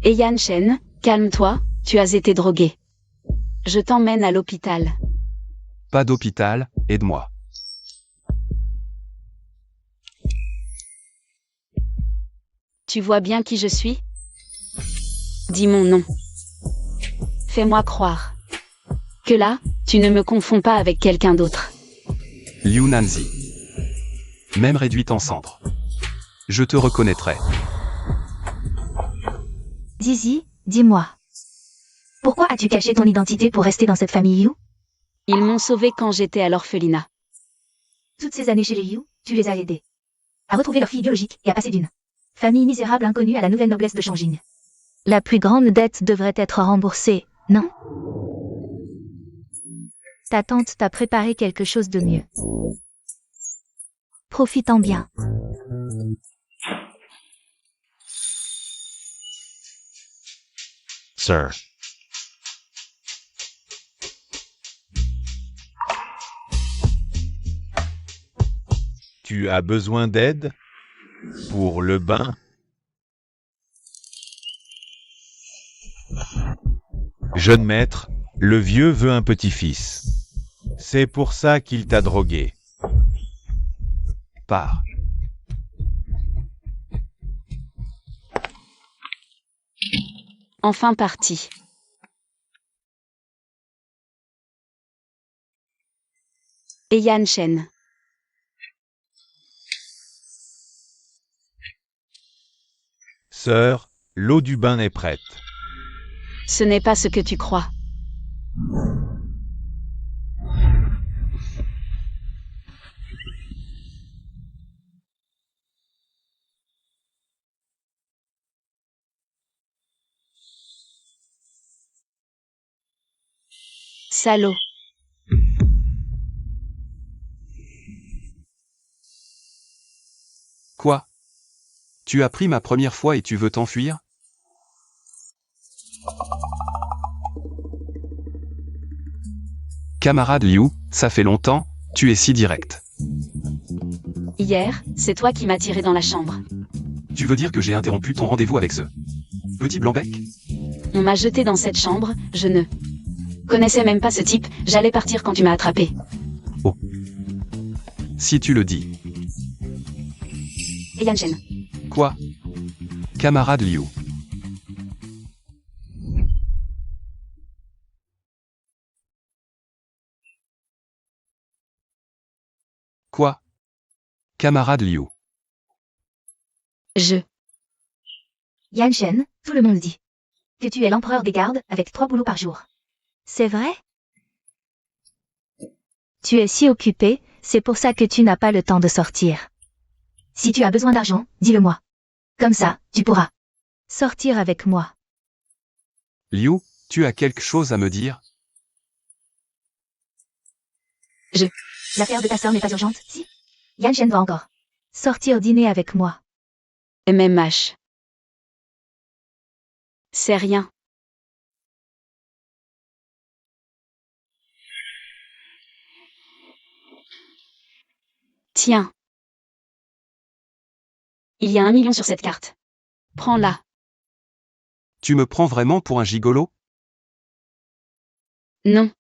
Et Yan Shen, calme-toi, tu as été drogué. Je t'emmène à l'hôpital. Pas d'hôpital, aide-moi. Tu vois bien qui je suis? Dis mon nom. Fais-moi croire que là, tu ne me confonds pas avec quelqu'un d'autre. Liu Nanzi. Même réduite en cendres. Je te reconnaîtrai. Zizi, dis-moi. Pourquoi as-tu caché ton identité pour rester dans cette famille Yu? Ils m'ont sauvé quand j'étais à l'orphelinat. Toutes ces années chez les Yu, tu les as aidés à retrouver leur fille biologique et à passer d'une famille misérable inconnue à la nouvelle noblesse de Changjing. La plus grande dette devrait être remboursée, non? Ta tante t'a préparé quelque chose de mieux. Profite-en bien. Sir. Tu as besoin d'aide pour le bain? Jeune maître, le vieux veut un petit-fils. C'est pour ça qu'il t'a drogué. Pars. Enfin parti. Et Yan Shen. Sœur, l'eau du bain est prête. Ce n'est pas ce que tu crois. Salaud. Quoi? Tu as pris ma première fois et tu veux t'enfuir? Camarade Liu, ça fait longtemps, tu es si direct. Hier, c'est toi qui m'as tiré dans la chambre. Tu veux dire que j'ai interrompu ton rendez-vous avec ce petit blanc-bec? On m'a jeté dans cette chambre, je ne connaissais même pas ce type, j'allais partir quand tu m'as attrapé. Oh. Si tu le dis. Et Yan Shen. Quoi? Camarade Liu. Quoi? Camarade Liu. Yan Shen, tout le monde dit que tu es l'empereur des gardes avec 3 boulots par jour. C'est vrai? Tu es si occupé, c'est pour ça que tu n'as pas le temps de sortir. Si tu as besoin d'argent, dis-le-moi. Comme ça, tu pourras sortir avec moi. Liu, tu as quelque chose à me dire? L'affaire de ta sœur n'est pas urgente, si? Yan Shen va encore sortir dîner avec moi. MMH. C'est rien. Tiens. Il y a 1 million sur cette carte. Prends-la. Tu me prends vraiment pour un gigolo? Non.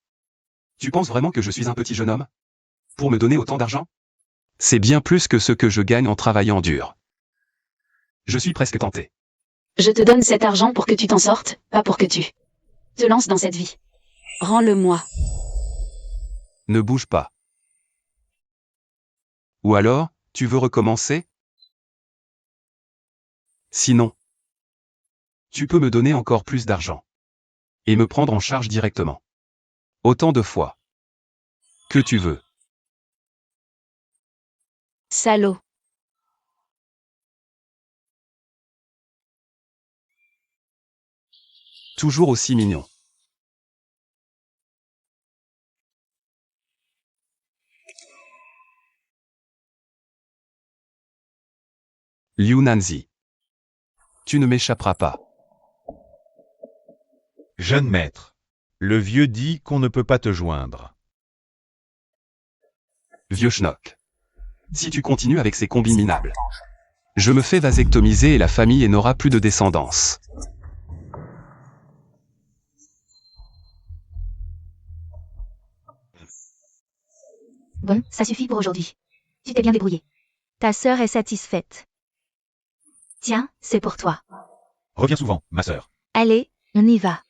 Tu penses vraiment que je suis un petit jeune homme? Pour me donner autant d'argent? C'est bien plus que ce que je gagne en travaillant dur. Je suis presque tenté. Je te donne cet argent pour que tu t'en sortes, pas pour que tu te lances dans cette vie. Rends-le-moi. Ne bouge pas. Ou alors, tu veux recommencer? Sinon, tu peux me donner encore plus d'argent. Et me prendre en charge directement. Autant de fois que tu veux. Salaud. Toujours aussi mignon. Liu Nanzi. Tu ne m'échapperas pas. Jeune maître, le vieux dit qu'on ne peut pas te joindre. Vieux schnock. Si tu continues avec ces combis minables, je me fais vasectomiser et la famille n'aura plus de descendance. Bon, ça suffit pour aujourd'hui. Tu t'es bien débrouillé. Ta sœur est satisfaite. Tiens, c'est pour toi. Reviens souvent, ma sœur. Allez, on y va.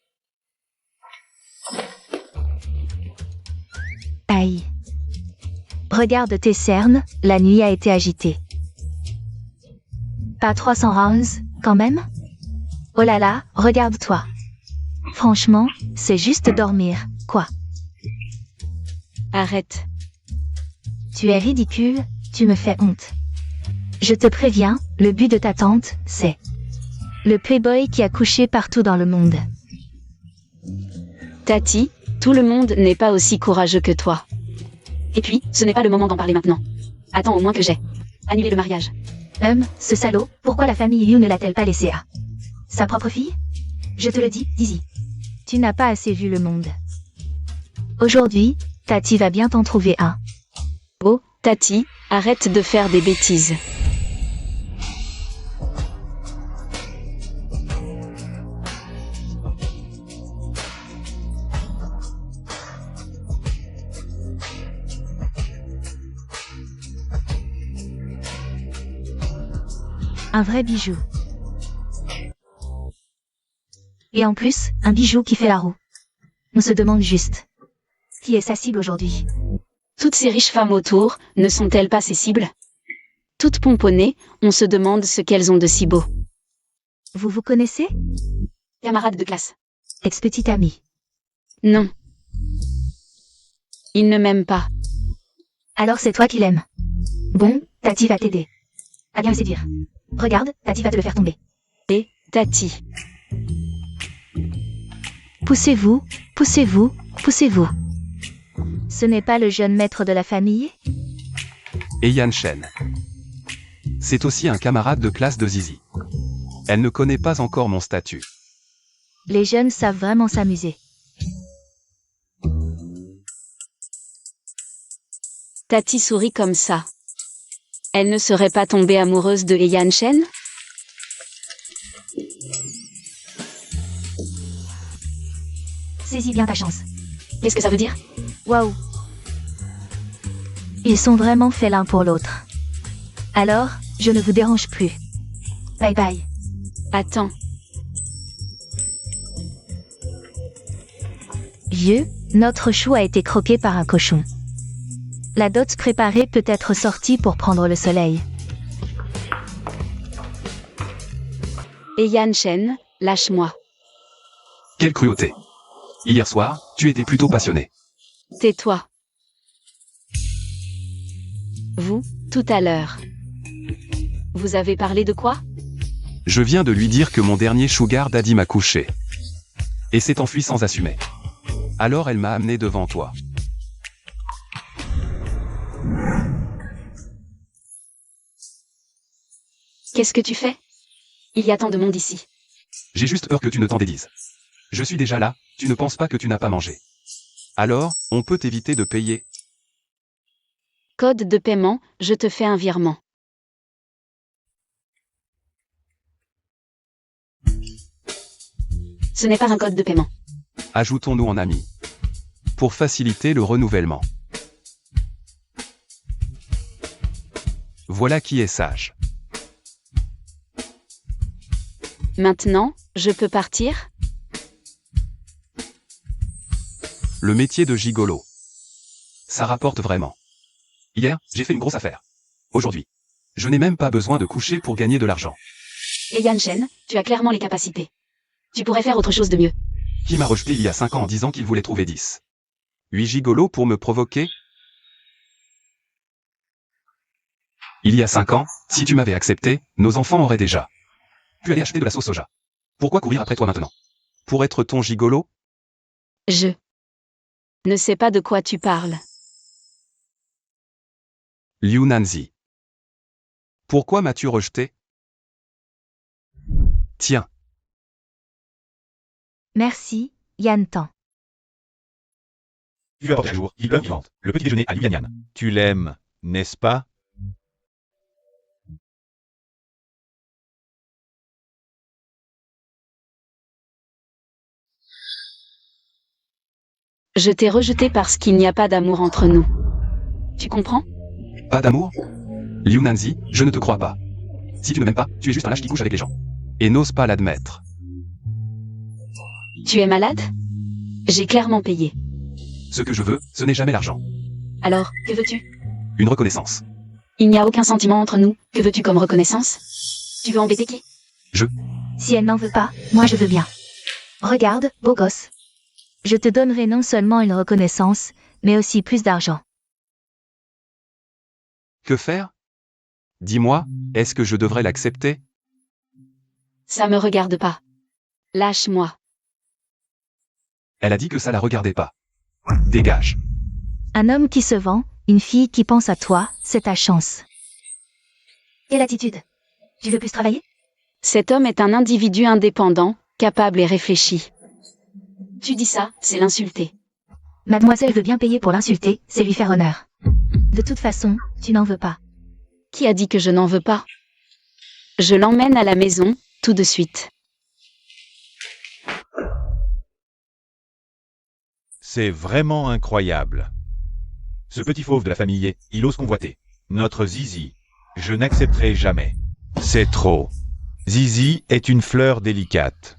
Aïe. Regarde tes cernes, la nuit a été agitée. Pas 300 rounds, quand même? Oh là là, regarde-toi. Franchement, c'est juste dormir, quoi. Arrête. Tu es ridicule, tu me fais honte. Je te préviens, le but de ta tante, c'est le playboy qui a couché partout dans le monde. Tati, tout le monde n'est pas aussi courageux que toi. Et puis, ce n'est pas le moment d'en parler maintenant. Attends au moins que j'ai annulé le mariage. Ce salaud, pourquoi la famille Liu ne l'a-t-elle pas laissé à sa propre fille? Je te le dis, Dizzy. Tu n'as pas assez vu le monde. Aujourd'hui, Tati va bien t'en trouver un. Oh, Tati, arrête de faire des bêtises. Un vrai bijou. Et en plus, un bijou qui fait la roue. On se demande juste qui est sa cible aujourd'hui. Toutes ces riches femmes autour, ne sont-elles pas ses cibles? Toutes pomponnées, on se demande ce qu'elles ont de si beau. Vous vous connaissez? Camarade de classe. Ex-petite amie. Non. Il ne m'aime pas. Alors c'est toi qui l'aimes. Bon, Tati va t'aider. À bien le séduire. Regarde, Tati va te le faire tomber. Et, Tati. Poussez-vous, poussez-vous, poussez-vous. Ce n'est pas le jeune maître de la famille? Et Yan Shen. C'est aussi un camarade de classe de Zizi. Elle ne connaît pas encore mon statut. Les jeunes savent vraiment s'amuser. Tati sourit comme ça. Elle ne serait pas tombée amoureuse de Yan Shen? Saisis bien ta chance. Qu'est-ce que ça veut dire? Waouh. Ils sont vraiment faits l'un pour l'autre. Alors, je ne vous dérange plus. Bye bye. Attends. Vieux, notre chou a été croqué par un cochon. La dot préparée peut être sortie pour prendre le soleil. Et Yan Shen, lâche-moi. Quelle cruauté. Hier soir, tu étais plutôt passionné. Tais-toi. Vous, tout à l'heure. Vous avez parlé de quoi? Je viens de lui dire que mon dernier sugar daddy m'a couché. Et s'est enfui sans assumer. Alors elle m'a amené devant toi. Qu'est-ce que tu fais? Il y a tant de monde ici. J'ai juste peur que tu ne t'en dédises. Je suis déjà là, tu ne penses pas que tu n'as pas mangé. Alors, on peut éviter de payer. Code de paiement, je te fais un virement. Ce n'est pas un code de paiement. Ajoutons-nous en amis. Pour faciliter le renouvellement. Voilà qui est sage. Maintenant, je peux partir? Le métier de gigolo. Ça rapporte vraiment. Hier, j'ai fait une grosse affaire. Aujourd'hui, je n'ai même pas besoin de coucher pour gagner de l'argent. Et Yan Shen, tu as clairement les capacités. Tu pourrais faire autre chose de mieux. Qui m'a rejeté il y a 5 ans en disant qu'il voulait trouver 10. 8 gigolos pour me provoquer? Il y a 5 ans, si tu m'avais accepté, nos enfants auraient déjà pu aller acheter de la sauce soja. Pourquoi courir après toi maintenant? Pour être ton gigolo? Je ne sais pas de quoi tu parles. Liu Nanzi. Pourquoi m'as-tu rejeté? Tiens. Merci, Yan Tan. Tu vas porter à jour, il pleure vivante. Le petit déjeuner à Liu Yan Yan. Tu l'aimes, n'est-ce pas? Je t'ai rejeté parce qu'il n'y a pas d'amour entre nous. Tu comprends? Pas d'amour? Liu Nanzi, je ne te crois pas. Si tu ne m'aimes pas, tu es juste un lâche qui couche avec les gens. Et n'ose pas l'admettre. Tu es malade? J'ai clairement payé. Ce que je veux, ce n'est jamais l'argent. Alors, que veux-tu? Une reconnaissance. Il n'y a aucun sentiment entre nous. Que veux-tu comme reconnaissance? Tu veux embêter qui? Si elle n'en veut pas, moi je veux bien. Regarde, beau gosse. Je te donnerai non seulement une reconnaissance, mais aussi plus d'argent. Que faire? Dis-moi, est-ce que je devrais l'accepter? Ça me regarde pas. Lâche-moi. Elle a dit que ça la regardait pas. Dégage. Un homme qui se vend, une fille qui pense à toi, c'est ta chance. Quelle attitude? Tu veux plus travailler? Cet homme est un individu indépendant, capable et réfléchi. Tu dis ça, c'est l'insulter. Mademoiselle veut bien payer pour l'insulter, c'est lui faire honneur. De toute façon, tu n'en veux pas. Qui a dit que je n'en veux pas? Je l'emmène à la maison, tout de suite. C'est vraiment incroyable. Ce petit fauve de la famille, il ose convoiter. Notre Zizi. Je n'accepterai jamais. C'est trop. Zizi est une fleur délicate.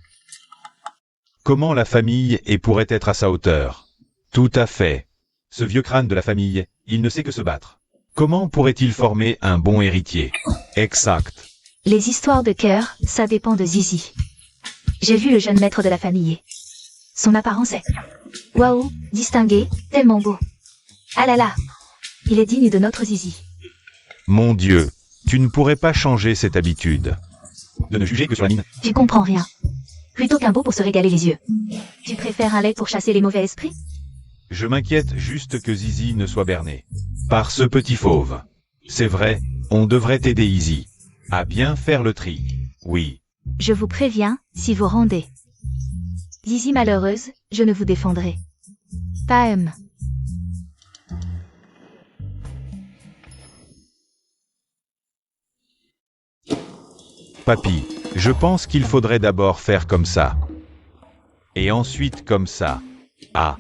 Comment la famille pourrait être à sa hauteur? Tout à fait. Ce vieux crâne de la famille, il ne sait que se battre. Comment pourrait-il former un bon héritier? Exact. Les histoires de cœur, ça dépend de Zizi. J'ai vu le jeune maître de la famille. Son apparence est... Waouh, distingué, tellement beau. Ah là là, il est digne de notre Zizi. Mon Dieu, tu ne pourrais pas changer cette habitude. De ne juger que sur la mine. Tu comprends rien. Plutôt qu'un beau pour se régaler les yeux. Tu préfères un lait pour chasser les mauvais esprits? Je m'inquiète juste que Zizi ne soit berné par ce petit fauve. C'est vrai, on devrait aider Izzy à bien faire le tri. Oui. Je vous préviens, si vous rendez. Zizi malheureuse, je ne vous défendrai pas. Papy, je pense qu'il faudrait d'abord faire comme ça. Et ensuite comme ça. Ah.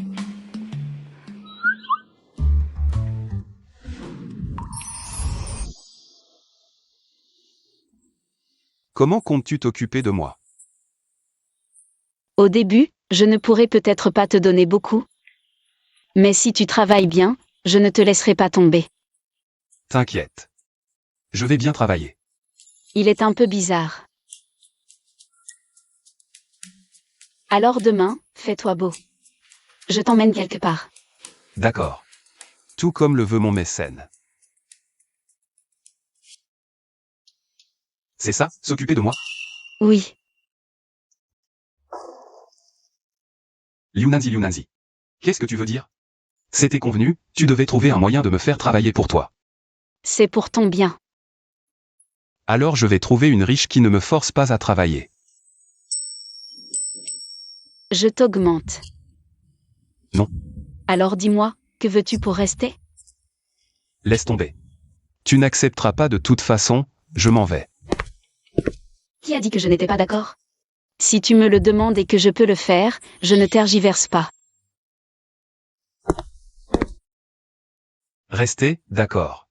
Comment comptes-tu t'occuper de moi? Au début, je ne pourrai peut-être pas te donner beaucoup. Mais si tu travailles bien, je ne te laisserai pas tomber. T'inquiète. Je vais bien travailler. Il est un peu bizarre. Alors demain, fais-toi beau. Je t'emmène quelque part. D'accord. Tout comme le veut mon mécène. C'est ça, s'occuper de moi? Oui. Liu Nanzi. Qu'est-ce que tu veux dire? C'était convenu, tu devais trouver un moyen de me faire travailler pour toi. C'est pour ton bien. Alors je vais trouver une riche qui ne me force pas à travailler. Je t'augmente. Non. Alors dis-moi, que veux-tu pour rester? Laisse tomber. Tu n'accepteras pas de toute façon, je m'en vais. Qui a dit que je n'étais pas d'accord? Si tu me le demandes et que je peux le faire, je ne tergiverse pas. Restez, d'accord.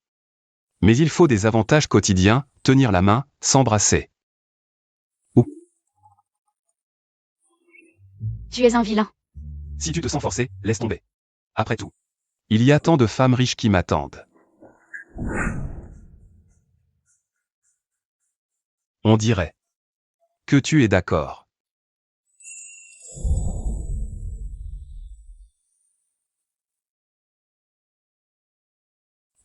Mais il faut des avantages quotidiens, tenir la main, s'embrasser. Ou, Tu es un vilain. si tu te sens forcé, laisse tomber. Après tout, il y a tant de femmes riches qui m'attendent. On dirait que tu es d'accord.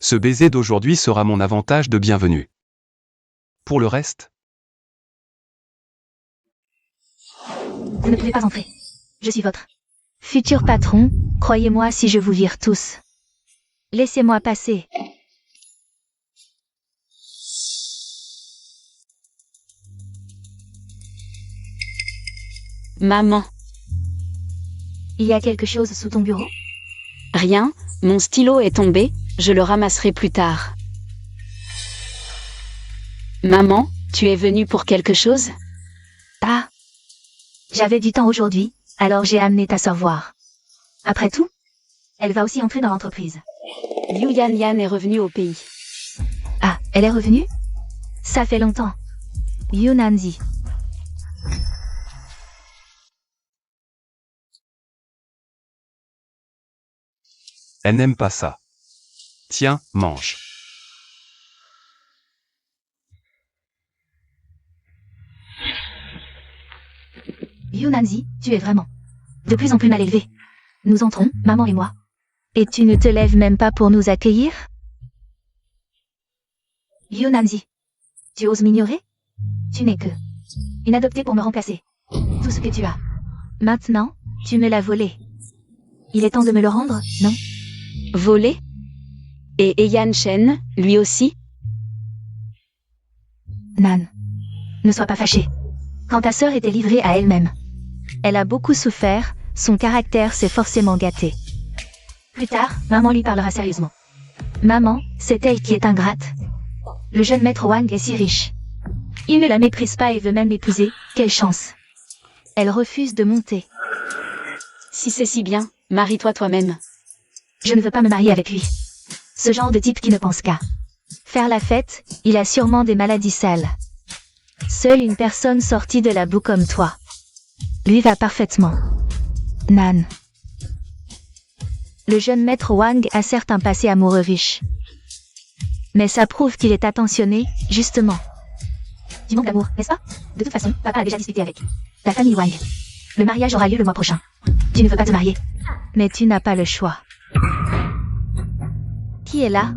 Ce baiser d'aujourd'hui sera mon avantage de bienvenue. Pour le reste, Vous ne pouvez pas entrer. Je suis votre futur patron, croyez-moi si je vous vire tous. Laissez-moi passer. Maman. Il y a quelque chose sous ton bureau? Rien, mon stylo est tombé, je le ramasserai plus tard. Maman, tu es venue pour quelque chose? Ah. J'avais du temps aujourd'hui, alors j'ai amené ta sœur voir. Après tout, elle va aussi entrer dans l'entreprise. Liu Yan est revenue au pays. Ah, elle est revenue? Ça fait longtemps. Yu Nanzi. Elle n'aime pas ça. Tiens, mange. Yu Nanzi, tu es vraiment de plus en plus mal élevé. Nous entrons, maman et moi. Et tu ne te lèves même pas pour nous accueillir? Yu Nanzi, tu oses m'ignorer? Tu n'es que une adoptée pour me remplacer. Tout ce que tu as. Maintenant, tu me l'as volé. Il est temps de me le rendre, non? Volé? Et Yan Shen, lui aussi? Nan, ne sois pas fâchée. Quand ta sœur était livrée à elle-même, elle a beaucoup souffert, son caractère s'est forcément gâté. Plus tard, maman lui parlera sérieusement. Maman, c'est elle qui est ingrate. Le jeune maître Wang est si riche. Il ne la méprise pas et veut même l'épouser, quelle chance. Elle refuse de monter. Si c'est si bien, marie-toi toi-même. Je ne veux pas me marier avec lui. Ce genre de type qui ne pense qu'à faire la fête, il a sûrement des maladies sales. Seule une personne sortie de la boue comme toi lui va parfaitement. Nan. Le jeune maître Wang a certes un passé amoureux riche. Mais ça prouve qu'il est attentionné, justement. Du manque d'amour, n'est-ce pas? De toute façon, papa a déjà discuté avec la famille Wang. Le mariage aura lieu le mois prochain. Tu ne veux pas te marier. Mais tu n'as pas le choix. Qui est là?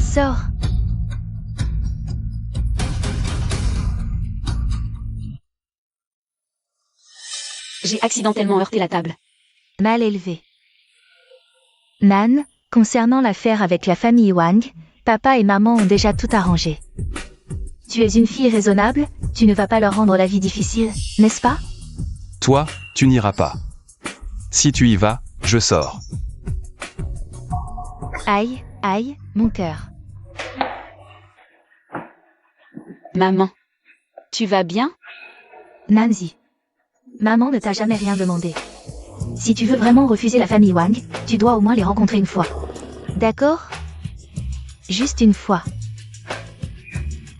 Sors. J'ai accidentellement heurté la table. Mal élevé. Nan, concernant l'affaire avec la famille Wang, papa et maman ont déjà tout arrangé. Tu es une fille raisonnable, tu ne vas pas leur rendre la vie difficile, n'est-ce pas? Toi, tu n'iras pas. Si tu y vas, je sors. Aïe, aïe, mon cœur. Maman. Tu vas bien? Nanzi. Maman ne t'a jamais rien demandé. Si tu veux vraiment refuser la famille Wang, tu dois au moins les rencontrer une fois. D'accord? Juste une fois.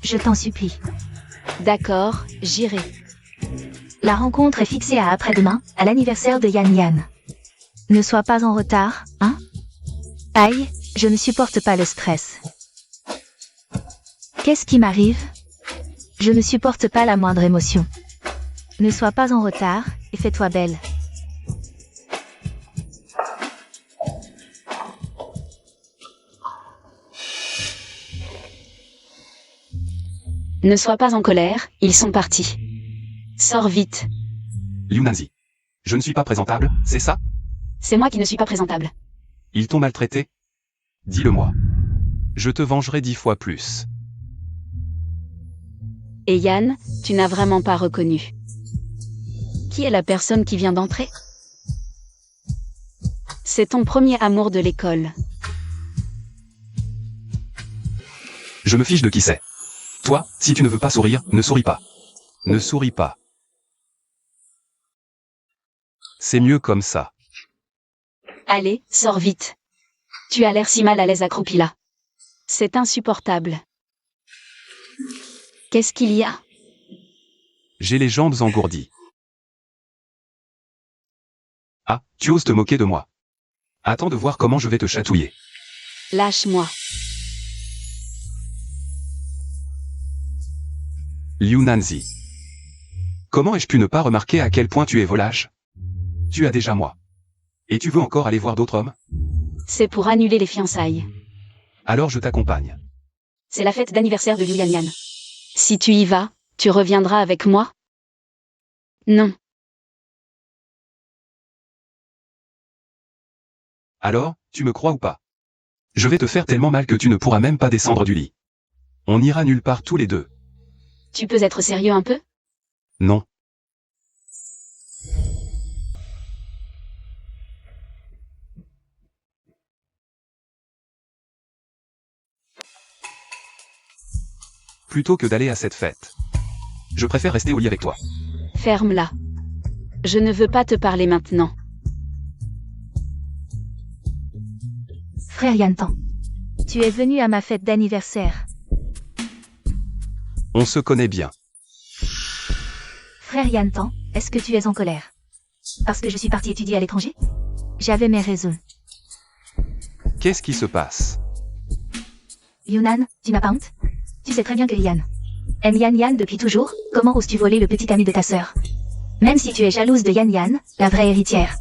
Je t'en supplie. D'accord, j'irai. La rencontre est fixée à après-demain, à l'anniversaire de Yan. Ne sois pas en retard, hein? Aïe, je ne supporte pas le stress. Qu'est-ce qui m'arrive? Je ne supporte pas la moindre émotion. Ne sois pas en retard, et fais-toi belle. Ne sois pas en colère, ils sont partis. Sors vite. Liu Nanzi. Je ne suis pas présentable, c'est ça? C'est moi qui ne suis pas présentable. Ils t'ont maltraité? Dis-le-moi. Je te vengerai 10 fois plus. Et Yan, tu n'as vraiment pas reconnu. Qui est la personne qui vient d'entrer? C'est ton premier amour de l'école. Je me fiche de qui c'est. Toi, si tu ne veux pas sourire, ne souris pas. Ne souris pas. C'est mieux comme ça. Allez, sors vite. Tu as l'air si mal à l'aise accroupi là. C'est insupportable. Qu'est-ce qu'il y a? J'ai les jambes engourdies. Ah, tu oses te moquer de moi. Attends de voir comment je vais te chatouiller. Lâche-moi. Liu Nanzi. Comment ai-je pu ne pas remarquer à quel point tu es volage? Tu as déjà moi. Et tu veux encore aller voir d'autres hommes? C'est pour annuler les fiançailles. Alors je t'accompagne. C'est la fête d'anniversaire de Liu Yan. Si tu y vas, tu reviendras avec moi? Non. Alors, tu me crois ou pas? Je vais te faire tellement mal que tu ne pourras même pas descendre du lit. On ira nulle part tous les deux. Tu peux être sérieux un peu? Non. Plutôt que d'aller à cette fête. Je préfère rester au lit avec toi. Ferme-la. Je ne veux pas te parler maintenant. Frère Yantan. Tu es venu à ma fête d'anniversaire. On se connaît bien. Frère Yantan, est-ce que tu es en colère? Parce que je suis partie étudier à l'étranger? J'avais mes raisons. Qu'est-ce qui se passe? Yunnan, tu n'as pas honte? Tu sais très bien que Yan aime Yan Yan depuis toujours, comment oses-tu voler le petit ami de ta sœur? Même si tu es jalouse de Yan Yan, la vraie héritière.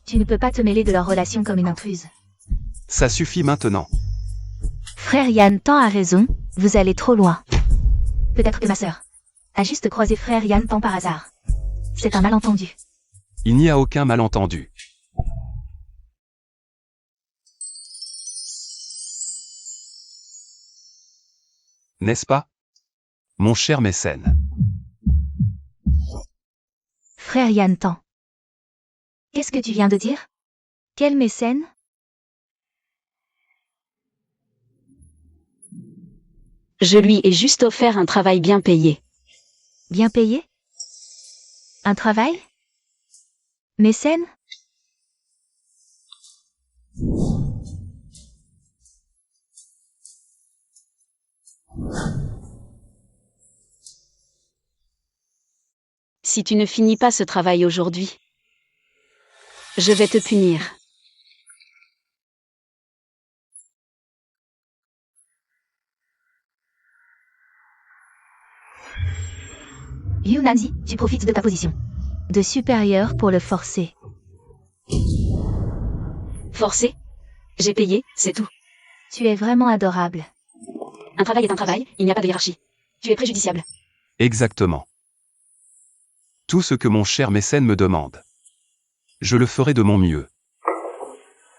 Tu ne peux pas te mêler de leur relation comme une intruse. Ça suffit maintenant. Frère Yantan a raison, vous allez trop loin. Peut-être que ma sœur a juste croisé frère Yantan par hasard. C'est un malentendu. Il n'y a aucun malentendu. N'est-ce pas? Mon cher mécène. Frère Yantan. Qu'est-ce que tu viens de dire? Quel mécène? Je lui ai juste offert un travail bien payé. Bien payé? Un travail? Mécène? Si tu ne finis pas ce travail aujourd'hui, je vais te punir. Yunanzi, tu profites de ta position de supérieur pour le forcer. Forcé? J'ai payé, c'est tout. Tu es vraiment adorable. Un travail est un travail, il n'y a pas de hiérarchie. Tu es préjudiciable. Exactement. Tout ce que mon cher mécène me demande. Je le ferai de mon mieux.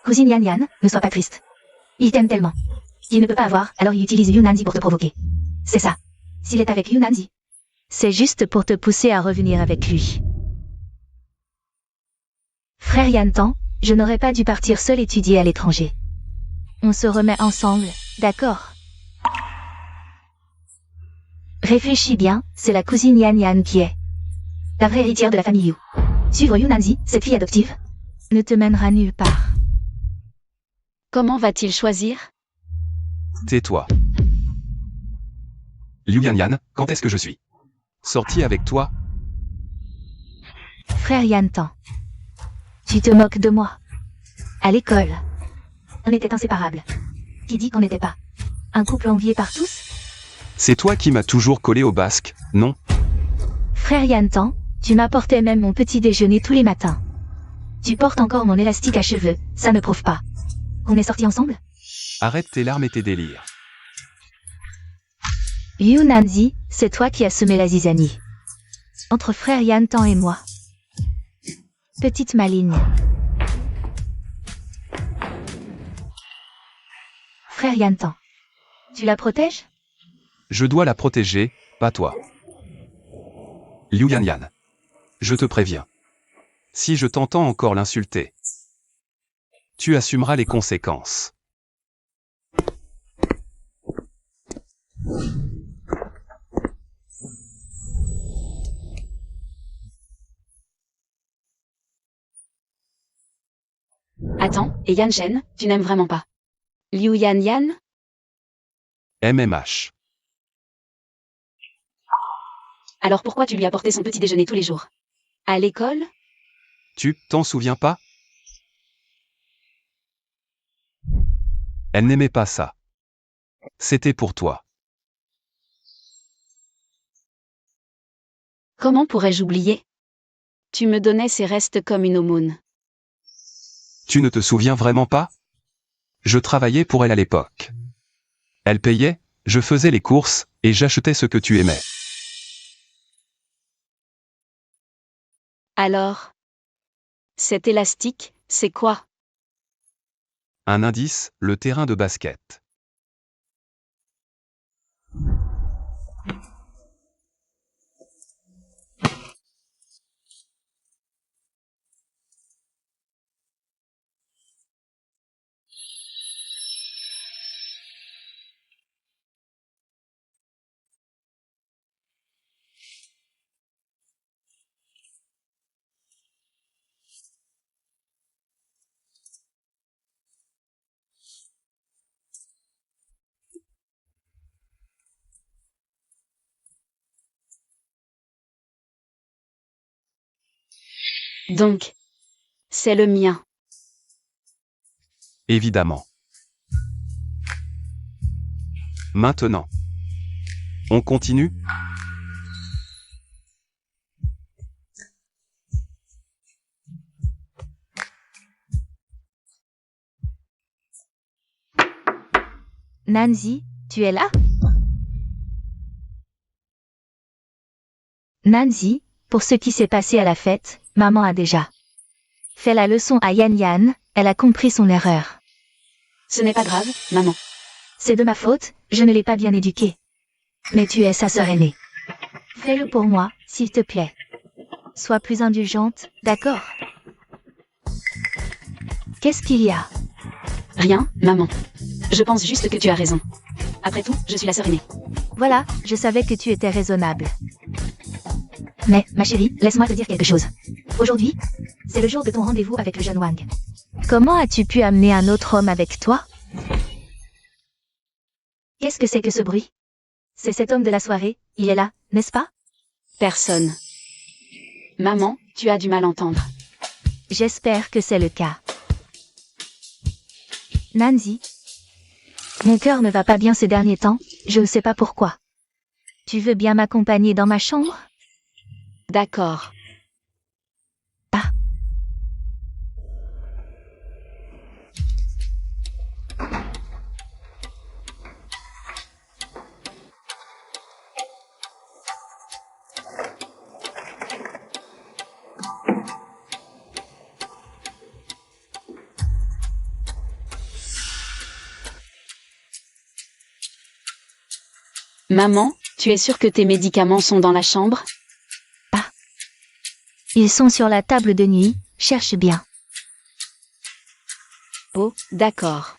Cousine Yan Yan, ne sois pas triste. Il t'aime tellement. Il ne peut pas avoir, alors il utilise Yunanzi pour te provoquer. C'est ça. S'il est avec Yunanzi, c'est juste pour te pousser à revenir avec lui. Frère Yantan, je n'aurais pas dû partir seul étudier à l'étranger. On se remet ensemble, d'accord? Réfléchis bien, c'est la cousine Yan Yan qui est la vraie héritière de la famille Yu. Suivre Yunanzi, cette fille adoptive, ne te mènera nulle part. Comment va-t-il choisir? Tais-toi. Liu Yanyan, quand est-ce que je suis sorti avec toi? Frère Yantan, tu te moques de moi. À l'école, on était inséparables. Qui dit qu'on n'était pas un couple envié par tous? C'est toi qui m'as toujours collé au basque, non? Frère Yantan, tu m'apportais même mon petit déjeuner tous les matins. Tu portes encore mon élastique à cheveux, ça ne prouve pas qu'on est sortis ensemble? Arrête tes larmes et tes délires. Yunanzi, c'est toi qui as semé la zizanie. Entre frère Yantan et moi. Petite maligne. Frère Yantan, tu la protèges? Je dois la protéger, pas toi. Liu Yanyan. Je te préviens. Si je t'entends encore l'insulter, tu assumeras les conséquences. Attends, et Yan Shen, tu n'aimes vraiment pas Liu Yan Yan? MMH. Alors pourquoi tu lui apportais son petit déjeuner tous les jours? À l'école? Tu t'en souviens pas? Elle n'aimait pas ça. C'était pour toi. Comment pourrais-je oublier? Tu me donnais ces restes comme une aumône. Tu ne te souviens vraiment pas? Je travaillais pour elle à l'époque. Elle payait, je faisais les courses, et j'achetais ce que tu aimais. Alors? Cet élastique, c'est quoi? Un indice, le terrain de basket. Donc, c'est le mien. Évidemment. Maintenant. On continue? Nancy, tu es là? Nancy, pour ce qui s'est passé à la fête, maman a déjà fait la leçon à Yan Yan, elle a compris son erreur. Ce n'est pas grave, maman. C'est de ma faute, je ne l'ai pas bien éduquée. Mais tu es sa sœur aînée. Fais-le pour moi, s'il te plaît. Sois plus indulgente, d'accord? Qu'est-ce qu'il y a? Rien, maman. Je pense juste que tu as raison. Après tout, je suis la sœur aînée. Voilà, je savais que tu étais raisonnable. Mais, ma chérie, laisse-moi te dire quelque chose. Aujourd'hui, c'est le jour de ton rendez-vous avec le jeune Wang. Comment as-tu pu amener un autre homme avec toi? Qu'est-ce que c'est que ce bruit? C'est cet homme de la soirée, il est là, n'est-ce pas? Personne. Maman, tu as du mal à entendre. J'espère que c'est le cas. Nancy, mon cœur ne va pas bien ces derniers temps, je ne sais pas pourquoi. Tu veux bien m'accompagner dans ma chambre? D'accord. Maman, tu es sûre que tes médicaments sont dans la chambre? Ils sont sur la table de nuit, cherche bien. Oh, d'accord.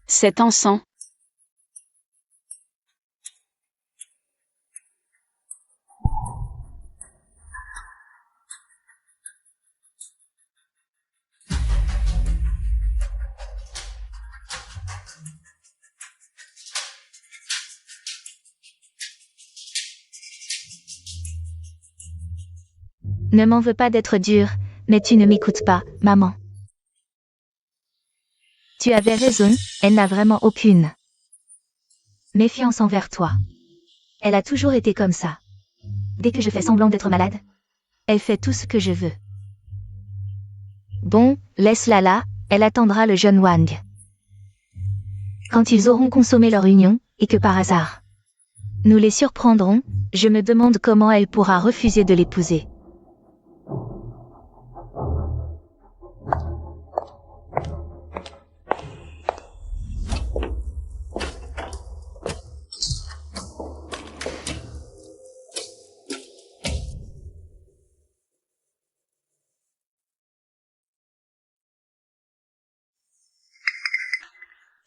C'est encens. Ne m'en veux pas d'être dur, mais tu ne m'écoutes pas, maman. Tu avais raison, elle n'a vraiment aucune méfiance envers toi. Elle a toujours été comme ça. Dès que je fais semblant d'être malade, elle fait tout ce que je veux. Bon, laisse-la là, elle attendra le jeune Wang. Quand ils auront consommé leur union, et que par hasard, nous les surprendrons, je me demande comment elle pourra refuser de l'épouser.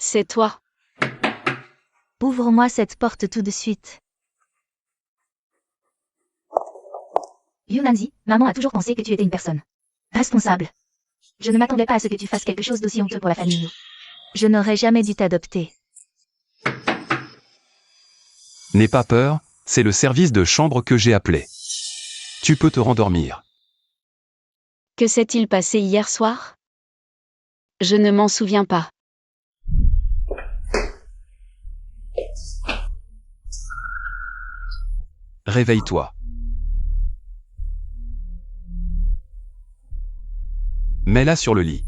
C'est toi. Ouvre-moi cette porte tout de suite. Nancy, maman a toujours pensé que tu étais une personne responsable. Je ne m'attendais pas à ce que tu fasses quelque chose d'aussi honteux pour la famille. Je n'aurais jamais dû t'adopter. N'aie pas peur, c'est le service de chambre que j'ai appelé. Tu peux te rendormir. Que s'est-il passé hier soir? Je ne m'en souviens pas. Réveille-toi. Mets-la sur le lit.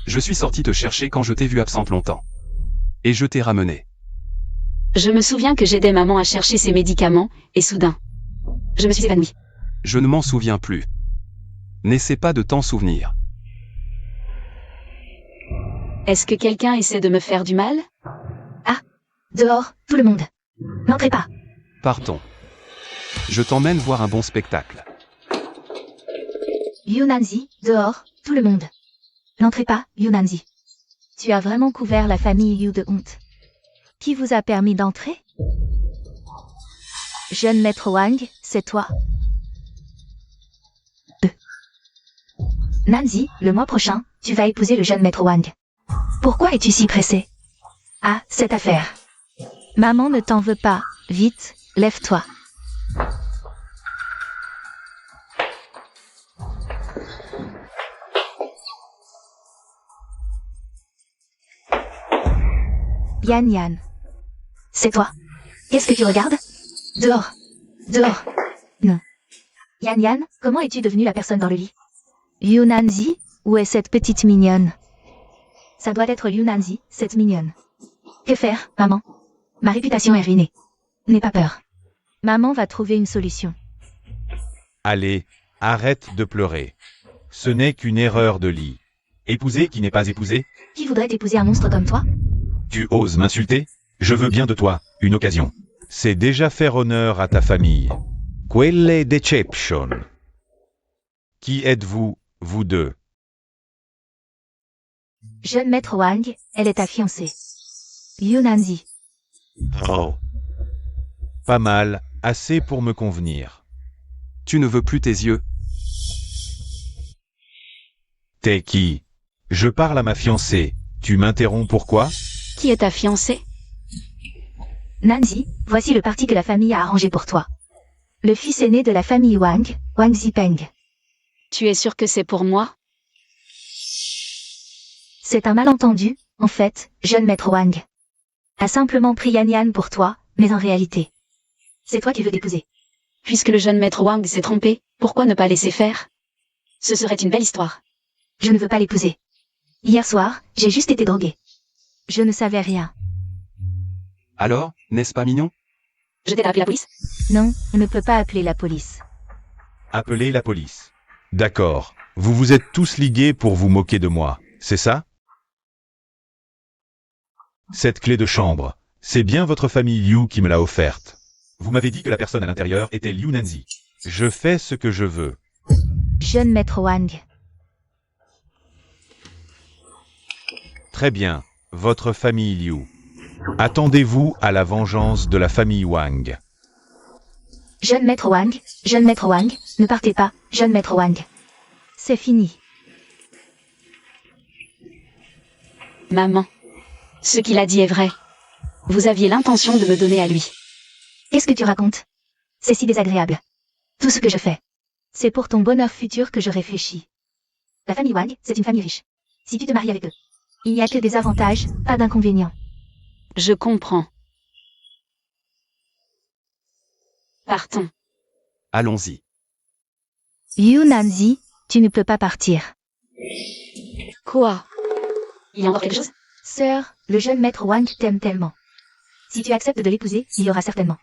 Je suis sorti te chercher quand je t'ai vu absente longtemps. Et je t'ai ramené. Je me souviens que j'aidais maman à chercher ses médicaments, et soudain, je me suis évanouie. Je ne m'en souviens plus. N'essaie pas de t'en souvenir. Est-ce que quelqu'un essaie de me faire du mal? Dehors, tout le monde. N'entrez pas. Partons. Je t'emmène voir un bon spectacle. Nancy, dehors, tout le monde. N'entrez pas, Nancy. Tu as vraiment couvert la famille Yu de honte. Qui vous a permis d'entrer? Jeune maître Wang, c'est toi. Nancy, le mois prochain, tu vas épouser le jeune maître Wang. Pourquoi es-tu si pressé? Ah, cette affaire. Maman ne t'en veut pas. Vite, lève-toi. Yan Yan. C'est toi. Qu'est-ce que tu regardes? Dehors. Dehors. Non. Yan Yan, comment es-tu devenue la personne dans le lit? Liu Nanzi, où est cette petite mignonne? Ça doit être Liu Nanzi, cette mignonne. Que faire, maman? Ma réputation est ruinée. N'aie pas peur. Maman va trouver une solution. Allez, arrête de pleurer. Ce n'est qu'une erreur de lit. Épouser qui n'est pas épousé? Qui voudrait épouser un monstre comme toi? Tu oses m'insulter? Je veux bien de toi, une occasion. C'est déjà faire honneur à ta famille. Quelle deception. Qui êtes-vous, vous deux? Jeune maître Wang, elle est ta fiancée. Liu Nanzi. Oh. Pas mal, assez pour me convenir. Tu ne veux plus tes yeux. T'es qui? Je parle à ma fiancée. Tu m'interromps pourquoi? Qui est ta fiancée? Nanzi, voici le parti que la famille a arrangé pour toi. Le fils aîné de la famille Wang, Wang Zipeng. Tu es sûr que c'est pour moi? C'est un malentendu, en fait, jeune maître Wang. A simplement pris Yan Yan pour toi, mais en réalité, c'est toi qui veux l'épouser. Puisque le jeune maître Wang s'est trompé, pourquoi ne pas laisser faire? Ce serait une belle histoire. Je ne veux pas l'épouser. Hier soir, j'ai juste été droguée. Je ne savais rien. Alors, n'est-ce pas mignon? Je t'ai appelé la police? Non, on ne peut pas appeler la police. Appelez la police. D'accord. Vous vous êtes tous ligués pour vous moquer de moi, c'est ça? Cette clé de chambre, c'est bien votre famille Liu qui me l'a offerte. Vous m'avez dit que la personne à l'intérieur était Liu Nanzi. Je fais ce que je veux. Jeune maître Wang. Très bien, votre famille Liu. Attendez-vous à la vengeance de la famille Wang. Jeune maître Wang, ne partez pas, jeune maître Wang. C'est fini. Maman. Ce qu'il a dit est vrai. Vous aviez l'intention de me donner à lui. Qu'est-ce que tu racontes? C'est si désagréable. Tout ce que je fais, c'est pour ton bonheur futur que je réfléchis. La famille Wang, c'est une famille riche. Si tu te maries avec eux, il n'y a que des avantages, pas d'inconvénients. Je comprends. Partons. Allons-y. Liu Nanzi, tu ne peux pas partir. Quoi? Il y a encore quelque chose? Sœur, le jeune maître Wang t'aime tellement. Si tu acceptes de l'épouser, il y aura certainement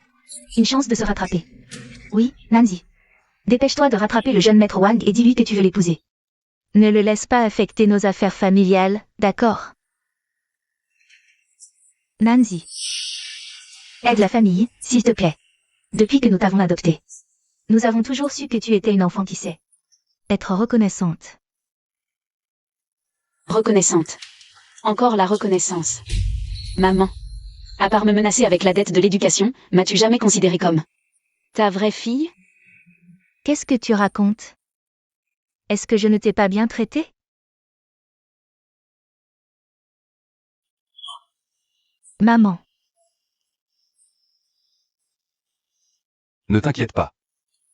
une chance de se rattraper. Oui, Nanzi. Dépêche-toi de rattraper le jeune maître Wang et dis-lui que tu veux l'épouser. Ne le laisse pas affecter nos affaires familiales, d'accord? Nanzi. Aide la famille, s'il te plaît. Depuis que nous t'avons adopté, nous avons toujours su que tu étais une enfant qui sait être reconnaissante. Reconnaissante. Encore la reconnaissance. Maman. À part me menacer avec la dette de l'éducation, m'as-tu jamais considérée comme ta vraie fille? Qu'est-ce que tu racontes? Est-ce que je ne t'ai pas bien traité? Maman. Ne t'inquiète pas.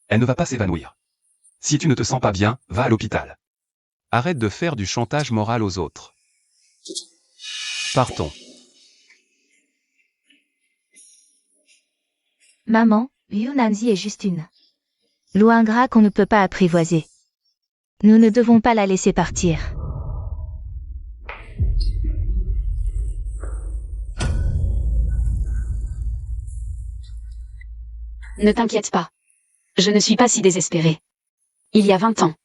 Elle ne va pas s'évanouir. Si tu ne te sens pas bien, va à l'hôpital. Arrête de faire du chantage moral aux autres. Partons. Maman, Liu Nanzi est juste une loup ingrat qu'on ne peut pas apprivoiser. Nous ne devons pas la laisser partir. Ne t'inquiète pas. Je ne suis pas si désespérée. Il y a 20 ans,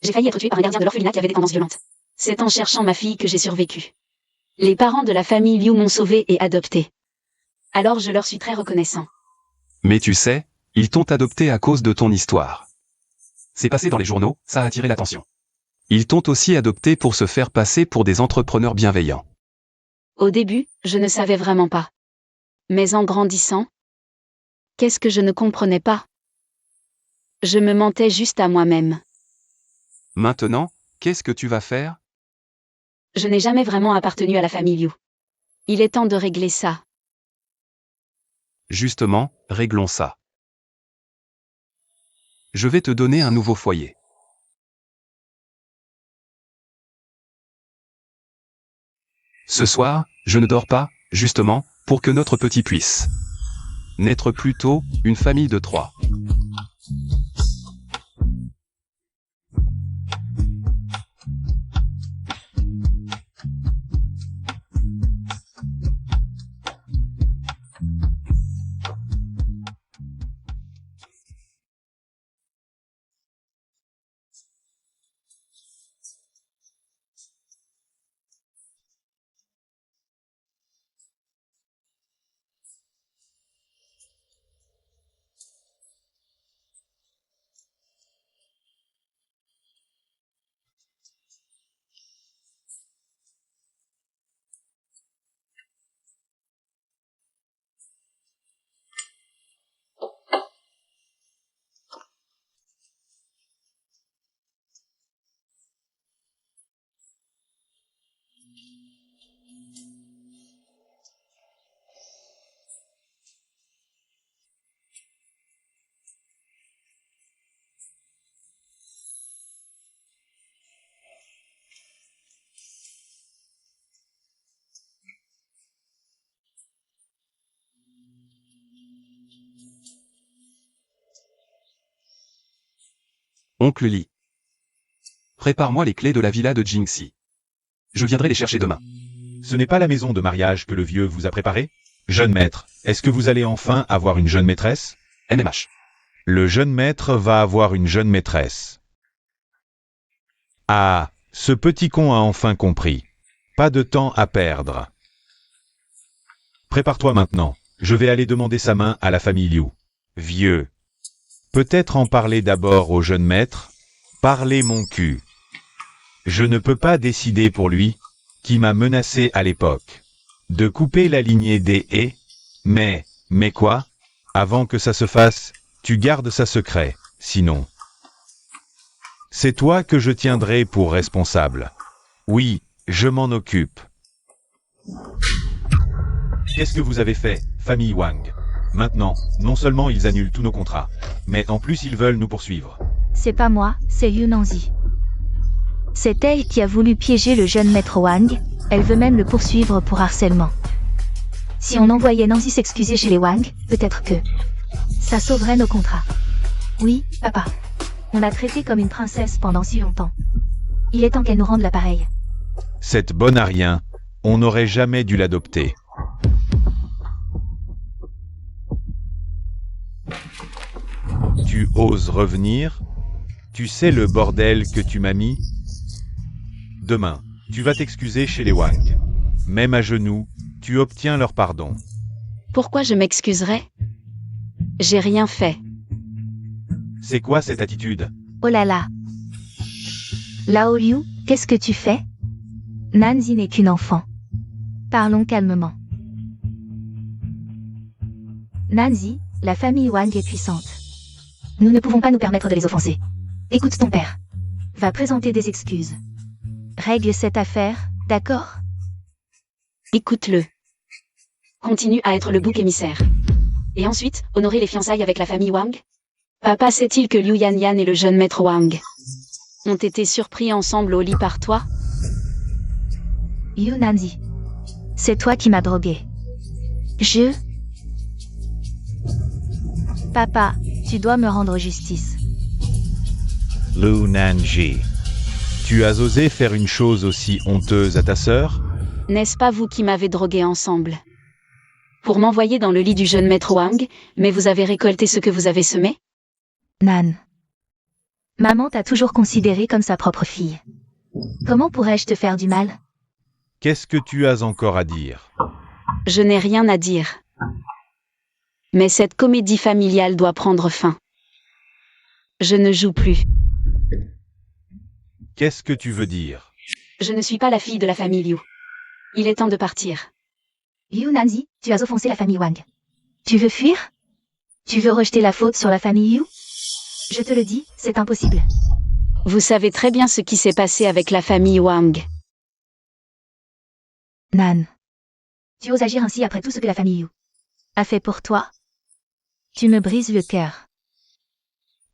j'ai failli être tuée par un gardien de l'orphelinat qui avait des tendances violentes. C'est en cherchant ma fille que j'ai survécu. Les parents de la famille Liu m'ont sauvée et adoptée. Alors je leur suis très reconnaissant. Mais tu sais, ils t'ont adopté à cause de ton histoire. C'est passé dans les journaux, ça a attiré l'attention. Ils t'ont aussi adopté pour se faire passer pour des entrepreneurs bienveillants. Au début, je ne savais vraiment pas. Mais en grandissant, qu'est-ce que je ne comprenais pas? Je me mentais juste à moi-même. Maintenant, qu'est-ce que tu vas faire? Je n'ai jamais vraiment appartenu à la famille Liu. Il est temps de régler ça. Justement, réglons ça. Je vais te donner un nouveau foyer. Ce soir, je ne dors pas, justement, pour que notre petit puisse naître plus tôt, une famille de 3. Oncle Li. Prépare-moi les clés de la villa de Jingxi. Je viendrai les chercher demain. Ce n'est pas la maison de mariage que le vieux vous a préparée? Jeune maître, est-ce que vous allez enfin avoir une jeune maîtresse? MMH. Le jeune maître va avoir une jeune maîtresse. Ah, ce petit con a enfin compris. Pas de temps à perdre. Prépare-toi maintenant. Je vais aller demander sa main à la famille Liu. Vieux. Peut-être en parler d'abord au jeune maître? Parlez mon cul. Je ne peux pas décider pour lui, qui m'a menacé à l'époque. De couper la lignée des haies? Mais quoi? Avant que ça se fasse, tu gardes ça secret, sinon. C'est toi que je tiendrai pour responsable. Oui, je m'en occupe. Qu'est-ce que vous avez fait, famille Wang? Maintenant, non seulement ils annulent tous nos contrats, mais en plus ils veulent nous poursuivre. C'est pas moi, c'est Yu Nanzi. C'est elle qui a voulu piéger le jeune maître Wang, elle veut même le poursuivre pour harcèlement. Si on envoyait Nanzi s'excuser chez les Wang, peut-être que ça sauverait nos contrats. Oui, papa. On l'a traitée comme une princesse pendant si longtemps. Il est temps qu'elle nous rende l'appareil. Cette bonne à rien, on n'aurait jamais dû l'adopter. Tu oses revenir? Tu sais le bordel que tu m'as mis? Demain, tu vas t'excuser chez les Wang. Même à genoux, tu obtiens leur pardon. Pourquoi je m'excuserais? J'ai rien fait. C'est quoi cette attitude? Oh là là. Lao Liu, qu'est-ce que tu fais? Nanzi n'est qu'une enfant. Parlons calmement. Nanzi, la famille Wang est puissante. Nous ne pouvons pas nous permettre de les offenser. Écoute ton père. Va présenter des excuses. Règle cette affaire, d'accord? Écoute-le. Continue à être le bouc émissaire. Et ensuite, honorer les fiançailles avec la famille Wang? Papa sait-il que Liu Yanyan et le jeune maître Wang ont été surpris ensemble au lit par toi? Yu Nanzi. C'est toi qui m'as drogué. Papa, tu dois me rendre justice. Liu Nanji. Tu as osé faire une chose aussi honteuse à ta sœur? N'est-ce pas vous qui m'avez drogué ensemble? Pour m'envoyer dans le lit du jeune maître Wang, mais vous avez récolté ce que vous avez semé? Nan. Maman t'a toujours considéré comme sa propre fille. Comment pourrais-je te faire du mal? Qu'est-ce que tu as encore à dire? Je n'ai rien à dire. Mais cette comédie familiale doit prendre fin. Je ne joue plus. Qu'est-ce que tu veux dire? Je ne suis pas la fille de la famille Liu. Il est temps de partir. Yu Nanzi, tu as offensé la famille Wang. Tu veux fuir? Tu veux rejeter la faute sur la famille Liu? Je te le dis, c'est impossible. Vous savez très bien ce qui s'est passé avec la famille Wang. Nan. Tu oses agir ainsi après tout ce que la famille Yu a fait pour toi? Tu me brises le cœur.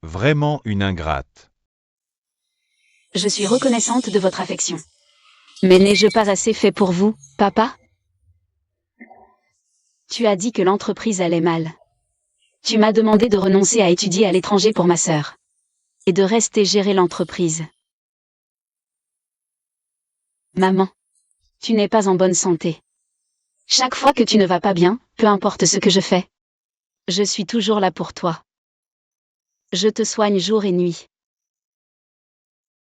Vraiment une ingrate. Je suis reconnaissante de votre affection. Mais n'ai-je pas assez fait pour vous, papa? Tu as dit que l'entreprise allait mal. Tu m'as demandé de renoncer à étudier à l'étranger pour ma sœur. Et de rester gérer l'entreprise. Maman, tu n'es pas en bonne santé. Chaque fois que tu ne vas pas bien, peu importe ce que je fais, je suis toujours là pour toi. Je te soigne jour et nuit.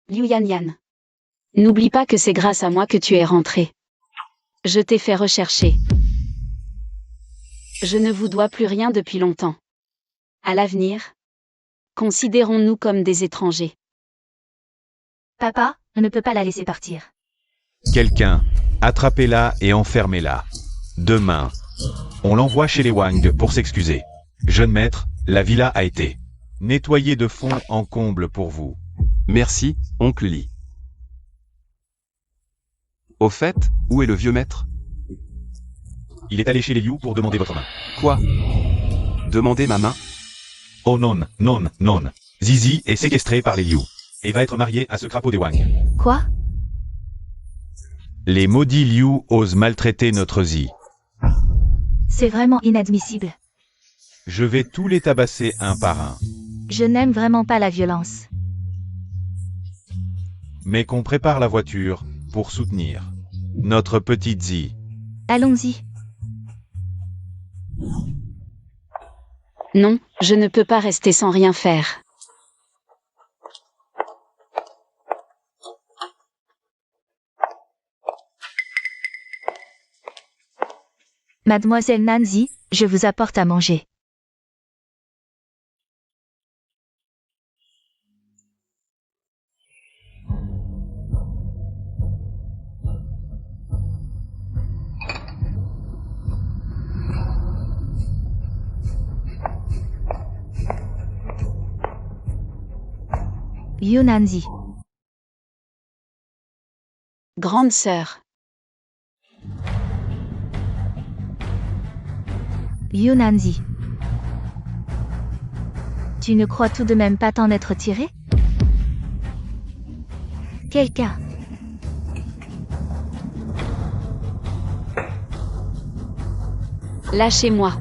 Liu Yanyan. N'oublie pas que c'est grâce à moi que tu es rentré. Je t'ai fait rechercher. Je ne vous dois plus rien depuis longtemps. À l'avenir, considérons-nous comme des étrangers. Papa, on ne peut pas la laisser partir. Quelqu'un, attrapez-la et enfermez-la. Demain, on l'envoie chez les Wang pour s'excuser. Jeune maître, la villa a été nettoyée de fond en comble pour vous. Merci, oncle Li. Au fait, où est le vieux maître? Il est allé chez les Liu pour demander votre main. Quoi? Demander ma main? Oh non, non, non. Zizi est séquestrée par les Liu et va être mariée à ce crapaud des Wang. Quoi? Les maudits Liu osent maltraiter notre Zi. C'est vraiment inadmissible. Je vais tous les tabasser un par un. Je n'aime vraiment pas la violence. Mais qu'on prépare la voiture pour soutenir notre petite Zi. Allons-y. Non, je ne peux pas rester sans rien faire. Mademoiselle Nanzi, je vous apporte à manger. Yu Nanzi. Grande sœur. Yu Nanzi. Tu ne crois tout de même pas t'en être tiré? Quelqu'un. Lâchez-moi.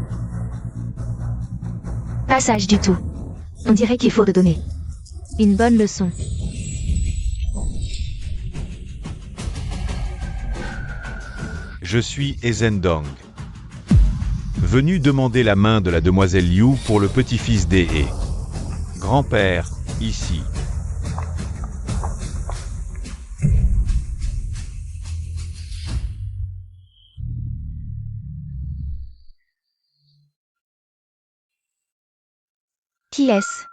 Pas sage du tout. On dirait qu'il faut te donner une bonne leçon. Je suis Ezendong. Venu demander la main de la demoiselle Liu pour le petit-fils d'E. Grand-père, ici. Qui est-ce?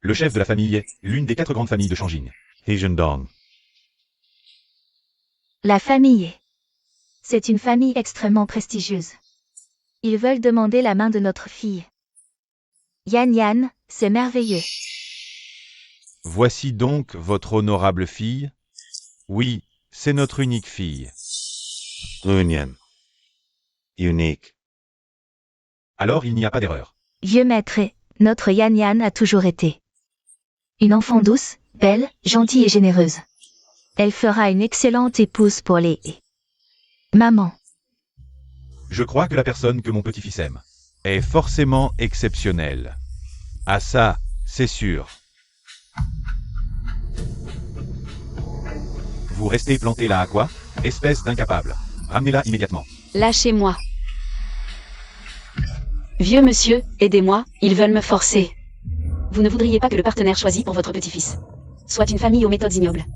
Le chef de la famille, l'une des 4 grandes familles de Shangjin. Ezendong. La famille. C'est une famille extrêmement prestigieuse. Ils veulent demander la main de notre fille. Yan Yan, c'est merveilleux. Voici donc votre honorable fille. Oui, c'est notre unique fille. Union. Unique. Alors il n'y a pas d'erreur. Vieux maître, notre Yan Yan a toujours été une enfant douce, belle, gentille et généreuse. Elle fera une excellente épouse pour les mamans. Je crois que la personne que mon petit-fils aime est forcément exceptionnelle. Ah ça, c'est sûr. Vous restez planté là à quoi? Espèce d'incapable. Ramenez-la immédiatement. Lâchez-moi. Vieux monsieur, aidez-moi, ils veulent me forcer. Vous ne voudriez pas que le partenaire choisi pour votre petit-fils soit une famille aux méthodes ignobles,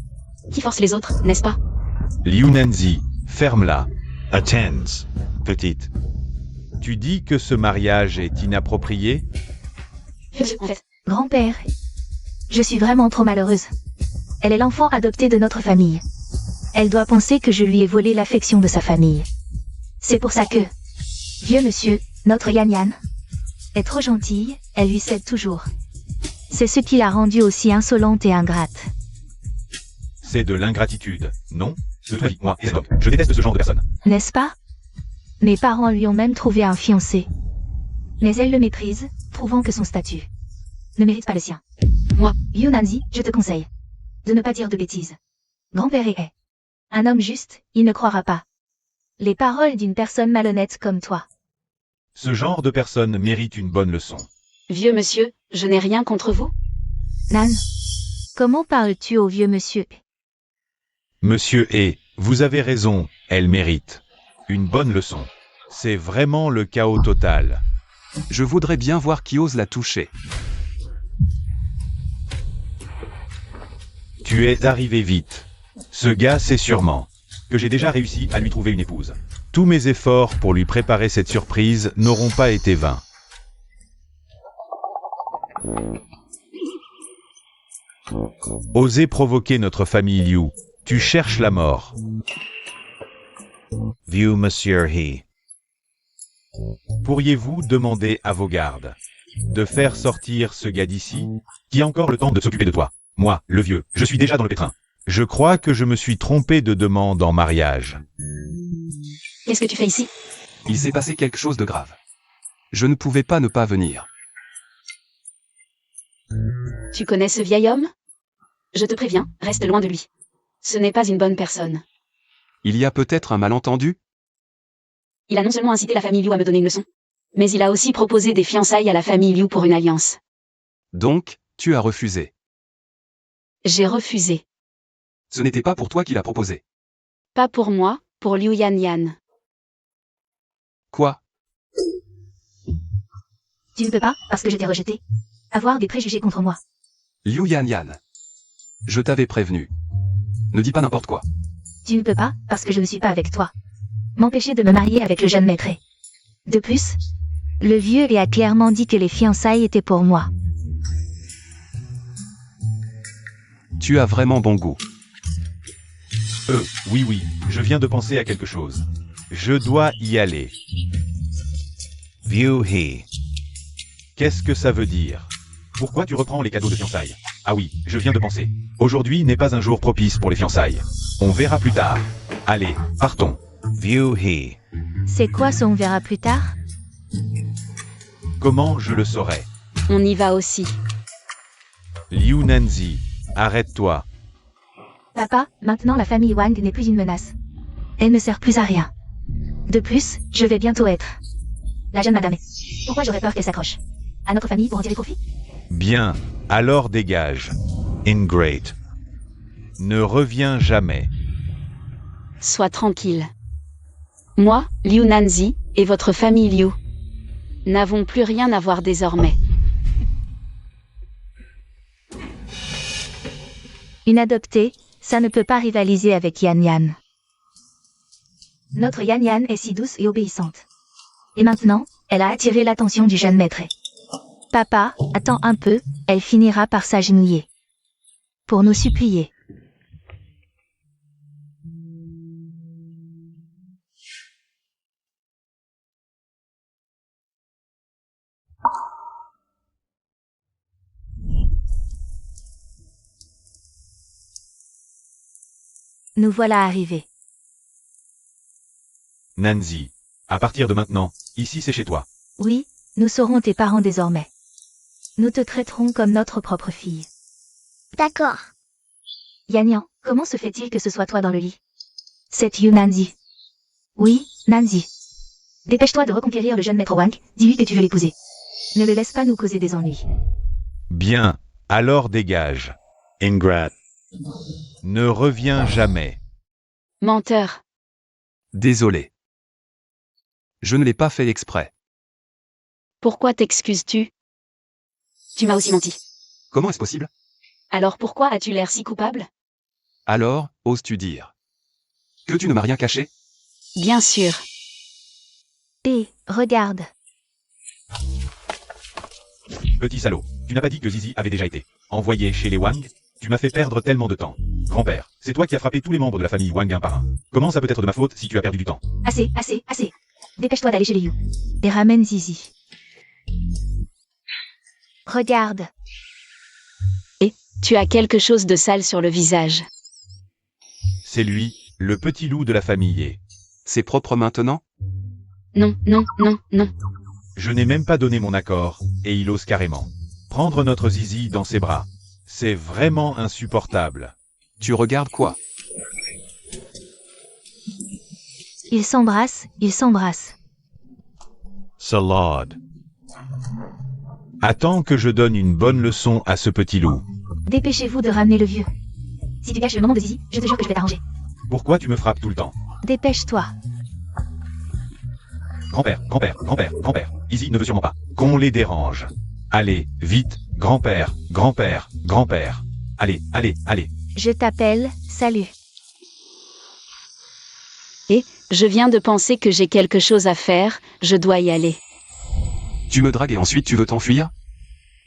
qui force les autres, n'est-ce pas? Liu Nanzi, ferme-la. Attends, petite. Tu dis que ce mariage est inapproprié? En fait, Grand-père, je suis vraiment trop malheureuse. Elle est l'enfant adopté de notre famille. Elle doit penser que je lui ai volé l'affection de sa famille. C'est pour ça que, vieux monsieur, notre Yan Yan, est trop gentille, elle lui cède toujours. C'est ce qui l'a rendue aussi insolente et ingrate. C'est de l'ingratitude, non? De toi, moi, et cet homme. Je déteste ce genre de personne. N'est-ce pas? Mes parents lui ont même trouvé un fiancé. Mais elle le méprise, trouvant que son statut ne mérite pas le sien. Moi. Yunanzi, je te conseille de ne pas dire de bêtises. Grand-père est un homme juste, il ne croira pas les paroles d'une personne malhonnête comme toi. Ce genre de personne mérite une bonne leçon. Vieux monsieur, je n'ai rien contre vous. Nan, comment parles-tu au vieux monsieur? Monsieur E, vous avez raison, elle mérite une bonne leçon. C'est vraiment le chaos total. Je voudrais bien voir qui ose la toucher. Tu es arrivé vite. Ce gars sait sûrement que j'ai déjà réussi à lui trouver une épouse. Tous mes efforts pour lui préparer cette surprise n'auront pas été vains. Osez provoquer notre famille Liu. Tu cherches la mort. Vieux Monsieur He. Pourriez-vous demander à vos gardes de faire sortir ce gars d'ici, qui a encore le temps de s'occuper de toi? Moi, le vieux, je suis déjà dans le pétrin. Je crois que je me suis trompé de demande en mariage. Qu'est-ce que tu fais ici? Il s'est passé quelque chose de grave. Je ne pouvais pas ne pas venir. Tu connais ce vieil homme? Je te préviens, reste loin de lui. Ce n'est pas une bonne personne. Il y a peut-être un malentendu? Il a non seulement incité la famille Liu à me donner une leçon, mais il a aussi proposé des fiançailles à la famille Liu pour une alliance. Donc, tu as refusé. J'ai refusé. Ce n'était pas pour toi qu'il a proposé. Pas pour moi, pour Liu Yanyan. Quoi? Tu ne peux pas, parce que je t'ai rejeté, avoir des préjugés contre moi. Liu Yanyan. Je t'avais prévenu. Ne dis pas n'importe quoi. Tu ne peux pas, parce que je ne suis pas avec toi, m'empêcher de me marier avec le jeune maître. De plus, le vieux a clairement dit que les fiançailles étaient pour moi. Tu as vraiment bon goût. Oui, je viens de penser à quelque chose. Je dois y aller. Vieux He. Qu'est-ce que ça veut dire? Pourquoi tu reprends les cadeaux de fiançailles? Ah oui, je viens de penser. Aujourd'hui n'est pas un jour propice pour les fiançailles. On verra plus tard. Allez, partons. Vieux He. C'est quoi ça, on verra plus tard? Comment je le saurais? On y va aussi. Liu Nanzi, arrête-toi. Papa, maintenant la famille Wang n'est plus une menace. Elle ne sert plus à rien. De plus, je vais bientôt être la jeune madame. Pourquoi j'aurais peur qu'elle s'accroche à notre famille pour en tirer profit? Bien, alors dégage. Ingrate. Ne reviens jamais. Sois tranquille. Moi, Liu Nanzi, et votre famille Liu, n'avons plus rien à voir désormais. Une adoptée, ça ne peut pas rivaliser avec Yan Yan. Notre Yan Yan est si douce et obéissante. Et maintenant, elle a attiré l'attention du jeune maître. Papa, attends un peu, elle finira par s'agenouiller pour nous supplier. Nous voilà arrivés. Nanzi, à partir de maintenant, ici c'est chez toi. Oui, nous serons tes parents désormais. Nous te traiterons comme notre propre fille. D'accord. Yanyan, comment se fait-il que ce soit toi dans le lit? C'est You Nanzi. Oui, Nanzi. Dépêche-toi de reconquérir le jeune maître Wang, dis-lui que tu veux l'épouser. Ne le laisse pas nous causer des ennuis. Bien, alors dégage. Ingrat. Ne reviens jamais. Menteur. Désolé. Je ne l'ai pas fait exprès. Pourquoi t'excuses-tu? Tu m'as aussi menti. Comment est-ce possible? Alors pourquoi as-tu l'air si coupable? Alors, oses-tu dire que tu ne m'as rien caché? Bien sûr. Hé, regarde. Petit salaud, tu n'as pas dit que Zizi avait déjà été envoyé chez les Wang? Tu m'as fait perdre tellement de temps. Grand-père, c'est toi qui as frappé tous les membres de la famille Wang un par un. Comment ça peut être de ma faute si tu as perdu du temps? Assez. Dépêche-toi d'aller chez les You. Et ramène Zizi. Regarde. Tu as quelque chose de sale sur le visage. C'est lui, le petit loup de la famille. C'est propre maintenant? Non, non, non, non. Je n'ai même pas donné mon accord, et il ose carrément prendre notre zizi dans ses bras. C'est vraiment insupportable. Tu regardes quoi? Ils s'embrassent, ils s'embrassent. Salade. Attends que je donne une bonne leçon à ce petit loup. Dépêchez-vous de ramener le vieux. Si tu gâches le moment de Zizi, je te jure que je vais t'arranger. Pourquoi tu me frappes tout le temps? Dépêche-toi. Grand-père, grand-père, grand-père, grand-père. Izzy ne veut sûrement pas qu'on les dérange. Allez, vite, grand-père, grand-père, grand-père. Allez, allez, allez. Je t'appelle, salut. Je viens de penser que j'ai quelque chose à faire, je dois y aller. Tu me dragues et ensuite tu veux t'enfuir?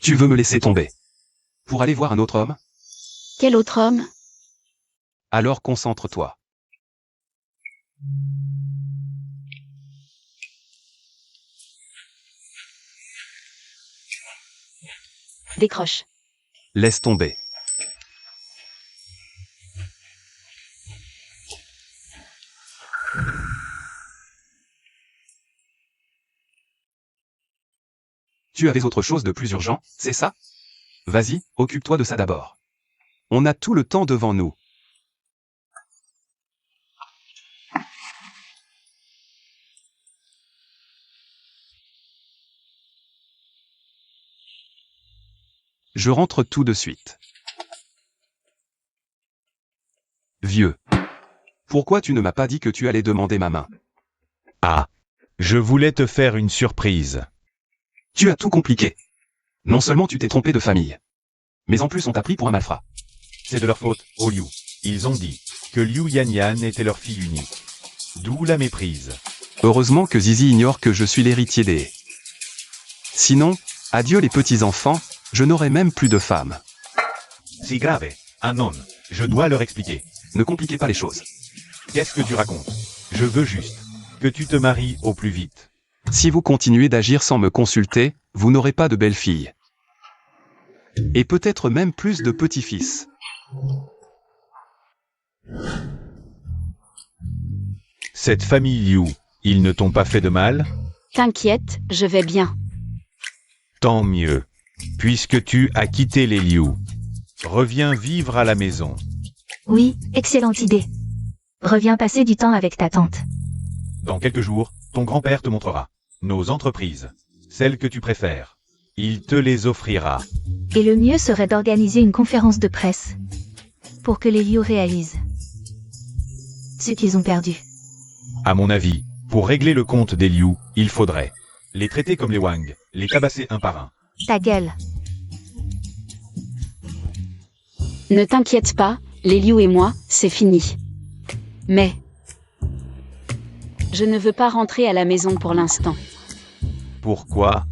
Tu veux me laisser tomber? Pour aller voir un autre homme? Quel autre homme? Alors concentre-toi. Décroche. Laisse tomber. Tu avais autre chose de plus urgent, c'est ça? Vas-y, occupe-toi de ça d'abord. On a tout le temps devant nous. Je rentre tout de suite. Vieux. Pourquoi tu ne m'as pas dit que tu allais demander ma main? Ah. Je voulais te faire une surprise. Tu as tout compliqué. Non seulement tu t'es trompé de famille, mais en plus on t'a pris pour un malfrat. C'est de leur faute, oh Liu. Ils ont dit que Liu Yanyan était leur fille unique. D'où la méprise. Heureusement que Zizi ignore que je suis l'héritier des... Sinon, adieu les petits-enfants, je n'aurai même plus de femme. C'est grave. Ah non, je dois leur expliquer. Ne compliquez pas les choses. Qu'est-ce que tu racontes? Je veux juste que tu te maries au plus vite. Si vous continuez d'agir sans me consulter, vous n'aurez pas de belle-fille. Et peut-être même plus de petits-fils. Cette famille Liu, ils ne t'ont pas fait de mal? T'inquiète, je vais bien. Tant mieux. Puisque tu as quitté les Liu, reviens vivre à la maison. Oui, excellente idée. Reviens passer du temps avec ta tante. Dans quelques jours, ton grand-père te montrera nos entreprises, celles que tu préfères. Il te les offrira. Et le mieux serait d'organiser une conférence de presse pour que les Liu réalisent ce qu'ils ont perdu. À mon avis, pour régler le compte des Liu, il faudrait les traiter comme les Wang, les tabasser un par un. Ta gueule. Ne t'inquiète pas, les Liu et moi, c'est fini. Mais... je ne veux pas rentrer à la maison pour l'instant. Pourquoi?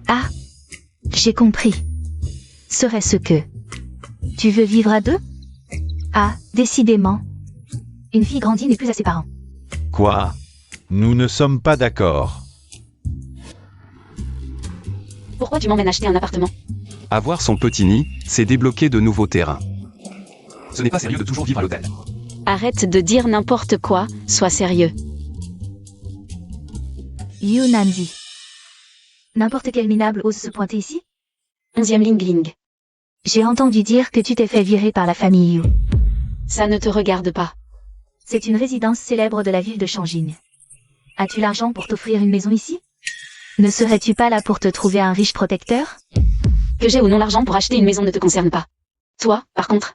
Ah, j'ai compris. Serait-ce que tu veux vivre à deux? Ah, décidément. Une fille grandie n'est plus à ses parents. Quoi? Nous ne sommes pas d'accord. Pourquoi tu m'emmènes acheter un appartement? Avoir son petit nid, c'est débloquer de nouveaux terrains. Ce n'est pas sérieux de toujours vivre à l'hôtel. Arrête de dire n'importe quoi, sois sérieux. Liu Nanzi. N'importe quel minable ose se pointer ici? 11e Ling Ling. J'ai entendu dire que tu t'es fait virer par la famille Liu. Ça ne te regarde pas. C'est une résidence célèbre de la ville de Changjing. As-tu l'argent pour t'offrir une maison ici? Ne serais-tu pas là pour te trouver un riche protecteur? Que j'ai ou non l'argent pour acheter une maison ne te concerne pas. Toi, par contre,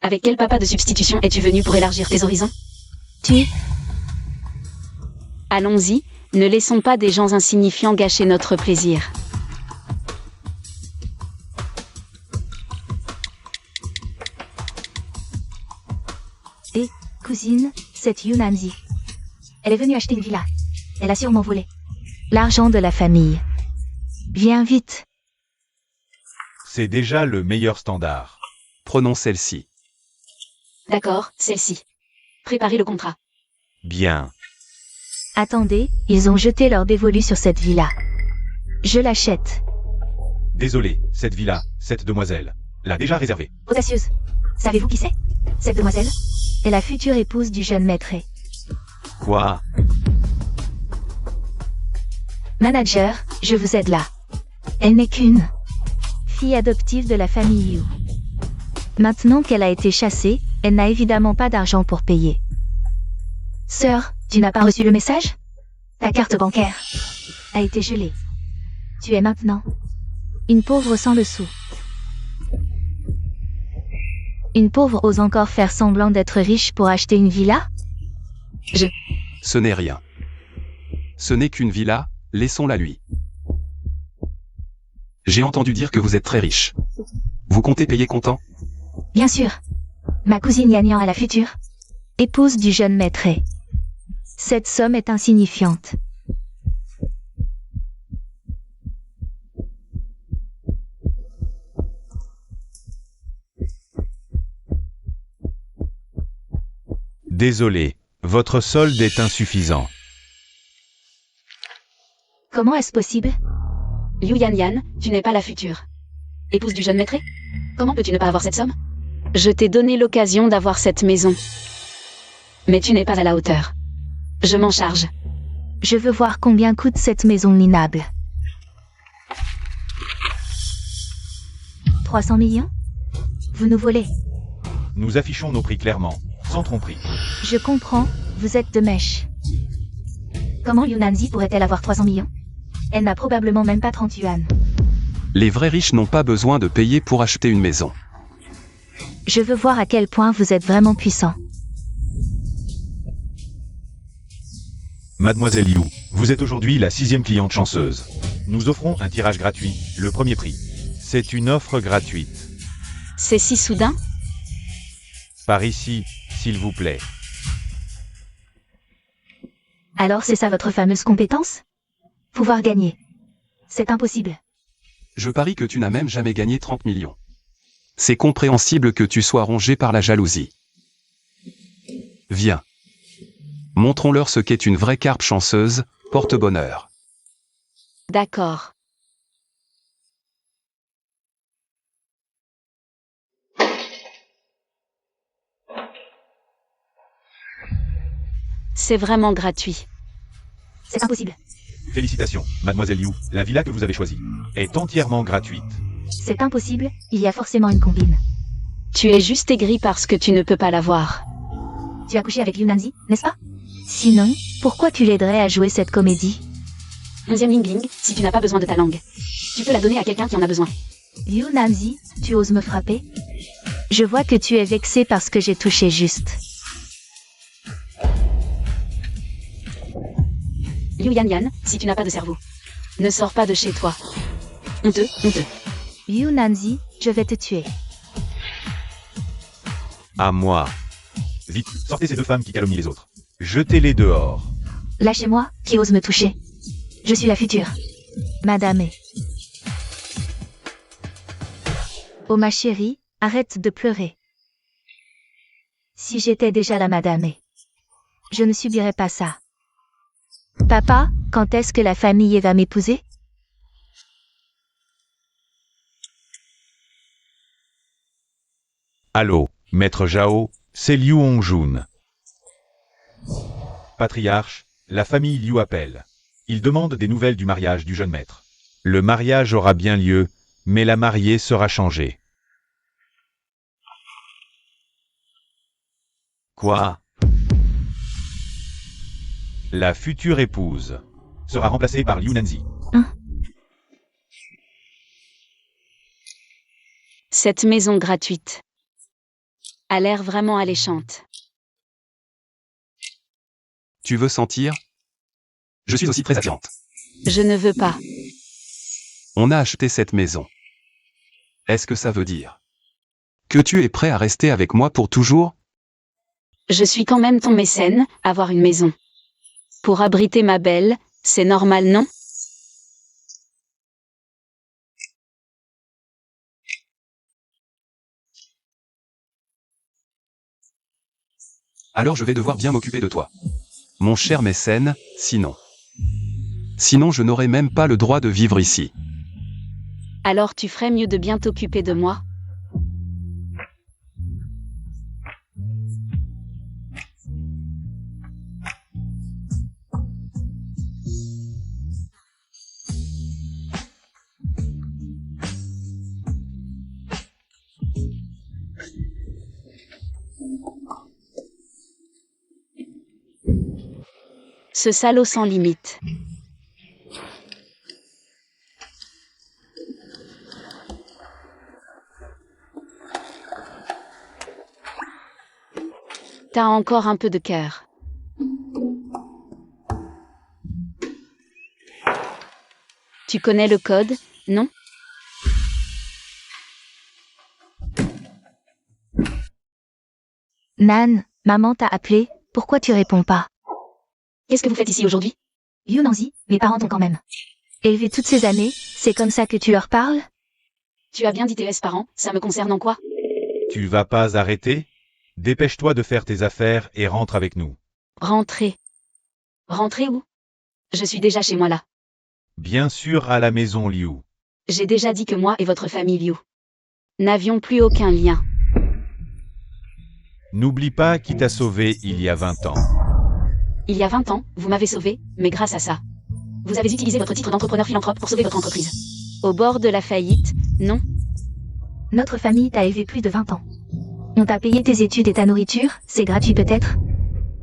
avec quel papa de substitution es-tu venu pour élargir tes horizons? Allons-y, ne laissons pas des gens insignifiants gâcher notre plaisir. Et, cousine, c'est Liu Nanzi. Elle est venue acheter une villa. Elle a sûrement volé l'argent de la famille. Viens vite. C'est déjà le meilleur standard. Prenons celle-ci. D'accord, celle-ci. Préparez le contrat. Bien. Attendez, ils ont jeté leur dévolu sur cette villa. Je l'achète. Désolé, cette villa, cette demoiselle, l'a déjà réservée. Audacieuse. Savez-vous qui c'est? Cette demoiselle est la future épouse du jeune maître. Quoi? Manager, je vous aide là. Elle n'est qu'une fille adoptive de la famille Liu. Maintenant qu'elle a été chassée, elle n'a évidemment pas d'argent pour payer. Sœur, tu n'as pas reçu le message? Ta carte bancaire a été gelée. Tu es maintenant une pauvre sans le sou. Une pauvre ose encore faire semblant d'être riche pour acheter une villa? Ce n'est rien. Ce n'est qu'une villa, laissons-la lui. J'ai entendu dire que vous êtes très riche. Vous comptez payer comptant? Bien sûr. Ma cousine Yanyan est la future épouse du jeune maître. Cette somme est insignifiante. Désolé, votre solde est insuffisant. Comment est-ce possible? Liu Yanyan, tu n'es pas la future épouse du jeune maître? Comment peux-tu ne pas avoir cette somme? Je t'ai donné l'occasion d'avoir cette maison. Mais tu n'es pas à la hauteur. Je m'en charge. Je veux voir combien coûte cette maison minable. 300 millions? Vous nous volez. Nous affichons nos prix clairement, sans tromperie. Je comprends, vous êtes de mèche. Comment Yunanzi pourrait-elle avoir 300 millions? Elle n'a probablement même pas 30 yuan. Les vrais riches n'ont pas besoin de payer pour acheter une maison. Je veux voir à quel point vous êtes vraiment puissant. Mademoiselle Liu, vous êtes aujourd'hui la 6e cliente chanceuse. Nous offrons un tirage gratuit, le premier prix. C'est une offre gratuite. C'est si soudain? Par ici, s'il vous plaît. Alors c'est ça votre fameuse compétence? Pouvoir gagner. C'est impossible. Je parie que tu n'as même jamais gagné 30 millions. C'est compréhensible que tu sois rongé par la jalousie. Viens. Montrons-leur ce qu'est une vraie carpe chanceuse, porte-bonheur. D'accord. C'est vraiment gratuit. C'est impossible. Félicitations, Mademoiselle Liu, la villa que vous avez choisie est entièrement gratuite. C'est impossible, il y a forcément une combine. Tu es juste aigri parce que tu ne peux pas l'avoir. Tu as couché avec Yunanzi, n'est-ce pas? Sinon, pourquoi tu l'aiderais à jouer cette comédie? 11e Lingling, si tu n'as pas besoin de ta langue, tu peux la donner à quelqu'un qui en a besoin. Yunanzi, tu oses me frapper? Je vois que tu es vexé parce que j'ai touché juste. Liu Yanyan, si tu n'as pas de cerveau, ne sors pas de chez toi. Honteux, honteux. Yunanzi, je vais te tuer. À moi. Vite, sortez ces deux femmes qui calomnient les autres. Jetez-les dehors. Lâchez-moi, qui ose me toucher. Je suis la future Madame E. Oh ma chérie, arrête de pleurer. Si j'étais déjà la Madame E, je ne subirais pas ça. Papa, quand est-ce que la famille va m'épouser? Allô, Maître Zhao, c'est Liu Hongjun. Patriarche, la famille Liu appelle. Il demande des nouvelles du mariage du jeune maître. Le mariage aura bien lieu, mais la mariée sera changée. Quoi? La future épouse sera remplacée par Liu Nanzi. Cette maison gratuite a l'air vraiment alléchante. Tu veux sentir? Je suis aussi très attirante. Je ne veux pas. On a acheté cette maison. Est-ce que ça veut dire que tu es prêt à rester avec moi pour toujours? Je suis quand même ton mécène, avoir une maison. Pour abriter ma belle, c'est normal, non? Alors je vais devoir bien m'occuper de toi. Mon cher mécène, sinon je n'aurai même pas le droit de vivre ici. Alors tu ferais mieux de bien t'occuper de moi. Ce salaud sans limite. T'as encore un peu de cœur. Tu connais le code, non? Nan, maman t'a appelé, pourquoi tu réponds pas? Qu'est-ce que vous faites ici aujourd'hui? You Nancy, mes parents t'ont quand même élevé toutes ces années, c'est comme ça que tu leur parles? Tu as bien dit tes parents, ça me concerne en quoi? Tu vas pas arrêter? Dépêche-toi de faire tes affaires et rentre avec nous. Rentrer. Rentrer où? Je suis déjà chez moi là. Bien sûr à la maison Liu. J'ai déjà dit que moi et votre famille Liu n'avions plus aucun lien. N'oublie pas qui t'a sauvé il y a 20 ans. Il y a 20 ans, vous m'avez sauvé, mais grâce à ça. Vous avez utilisé votre titre d'entrepreneur philanthrope pour sauver votre entreprise. Au bord de la faillite, non? Notre famille t'a élevé plus de 20 ans. On t'a payé tes études et ta nourriture, c'est gratuit peut-être?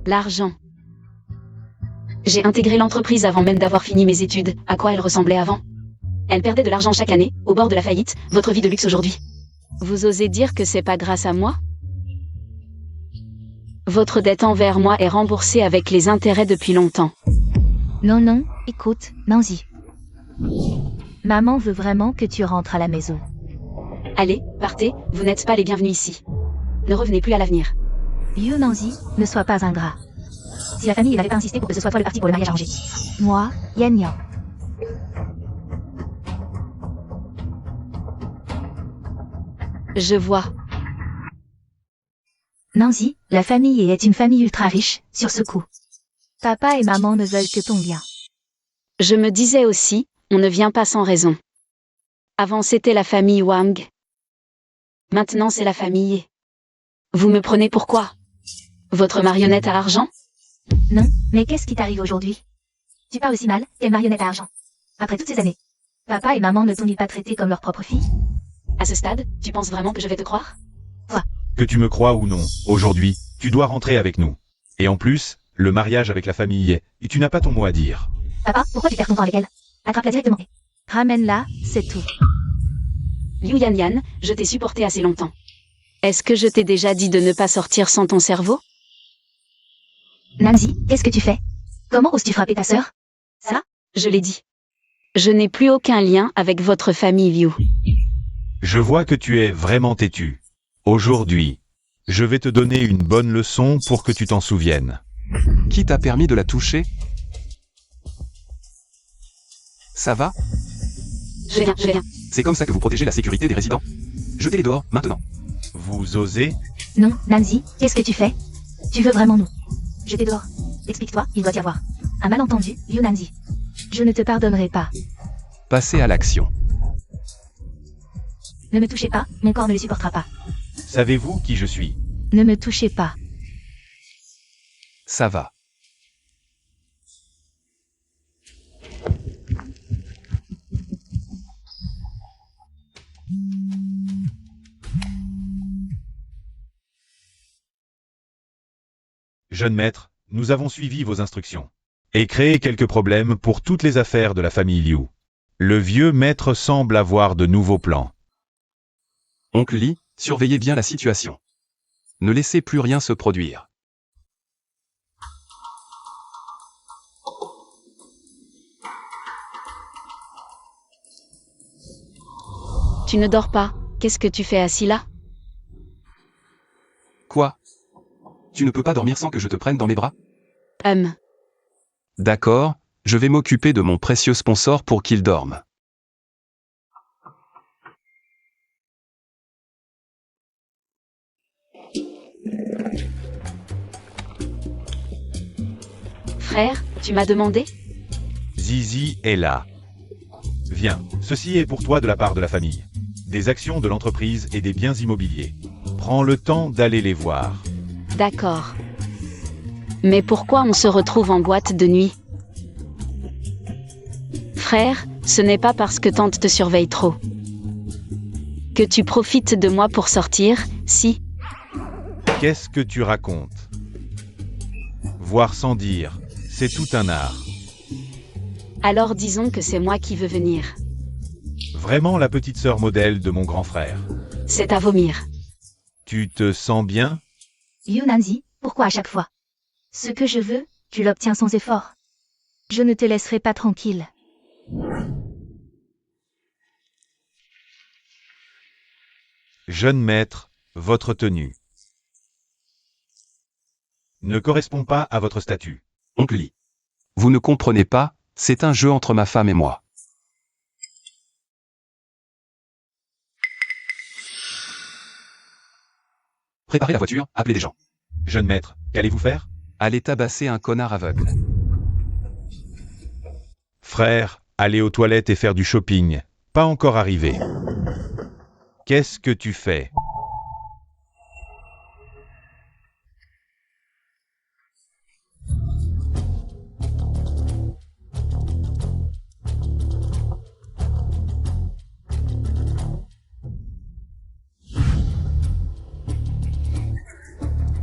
L'argent. J'ai intégré l'entreprise avant même d'avoir fini mes études. À quoi elle ressemblait avant? Elle perdait de l'argent chaque année, au bord de la faillite, votre vie de luxe aujourd'hui. Vous osez dire que c'est pas grâce à moi? Votre dette envers moi est remboursée avec les intérêts depuis longtemps. Non, non, écoute, Nancy. Maman veut vraiment que tu rentres à la maison. Allez, partez, vous n'êtes pas les bienvenus ici. Ne revenez plus à l'avenir. You Nancy, ne sois pas ingrat. Si la famille n'avait pas insisté pour que ce soit toi le parti pour le mariage arrangé. Moi, Yan Yan. Je vois. Nancy, la famille est une famille ultra riche, sur ce coup. Papa et maman ne veulent que ton bien. Je me disais aussi, on ne vient pas sans raison. Avant c'était la famille Wang. Maintenant c'est la famille Ye. Vous me prenez pour quoi? Votre marionnette à argent? Non, mais qu'est-ce qui t'arrive aujourd'hui? Tu parles aussi mal, quelle marionnette à argent. Après toutes ces années. Papa et maman ne t'ont-ils pas traité comme leur propre fille? À ce stade, tu penses vraiment que je vais te croire? Que tu me crois ou non, aujourd'hui, tu dois rentrer avec nous. Et en plus, le mariage avec la famille est, et tu n'as pas ton mot à dire. Papa, pourquoi tu perds ton temps avec elle? Attrape-la directement. Ramène-la, c'est tout. Liu Yan Yan, je t'ai supporté assez longtemps. Est-ce que je t'ai déjà dit de ne pas sortir sans ton cerveau? Nancy, qu'est-ce que tu fais? Comment oses-tu frapper ta sœur? Ça? Je l'ai dit. Je n'ai plus aucun lien avec votre famille Liu. Je vois que tu es vraiment têtu. Aujourd'hui, je vais te donner une bonne leçon pour que tu t'en souviennes. Qui t'a permis de la toucher? Ça va? Je viens. C'est comme ça que vous protégez la sécurité des résidents? Jetez-les dehors, maintenant. Vous osez? Non, Nancy, qu'est-ce que tu fais? Tu veux vraiment nous jeter dehors? Explique-toi, il doit y avoir un malentendu, You Nancy. Je ne te pardonnerai pas. Passez à l'action. Ne me touchez pas, mon corps ne le supportera pas. Savez-vous qui je suis? Ne me touchez pas. Ça va. Jeune maître, nous avons suivi vos instructions. Et créé quelques problèmes pour toutes les affaires de la famille Liu. Le vieux maître semble avoir de nouveaux plans. Oncle Li, surveillez bien la situation. Ne laissez plus rien se produire. Tu ne dors pas, qu'est-ce que tu fais assis là? Quoi? Tu ne peux pas dormir sans que je te prenne dans mes bras? D'accord, je vais m'occuper de mon précieux sponsor pour qu'il dorme. Frère, tu m'as demandé? Zizi est là. Viens, ceci est pour toi de la part de la famille. Des actions de l'entreprise et des biens immobiliers. Prends le temps d'aller les voir. D'accord. Mais pourquoi on se retrouve en boîte de nuit? Frère, ce n'est pas parce que tante te surveille trop. Que tu profites de moi pour sortir, si? Qu'est-ce que tu racontes? Voir sans dire, C'est tout un art. Alors disons que c'est moi qui veux venir. Vraiment la petite sœur modèle de mon grand frère. C'est à vomir. Tu te sens bien? Yunanzi, pourquoi à chaque fois? Ce que je veux, tu l'obtiens sans effort. Je ne te laisserai pas tranquille. Jeune maître, votre tenue ne correspond pas à votre statut. Oncle Lee. Vous ne comprenez pas, c'est un jeu entre ma femme et moi. Préparez la voiture, appelez des gens. Jeune maître, qu'allez-vous faire? Allez tabasser un connard aveugle. Frère, aller aux toilettes et faire du shopping. Pas encore arrivé. Qu'est-ce que tu fais?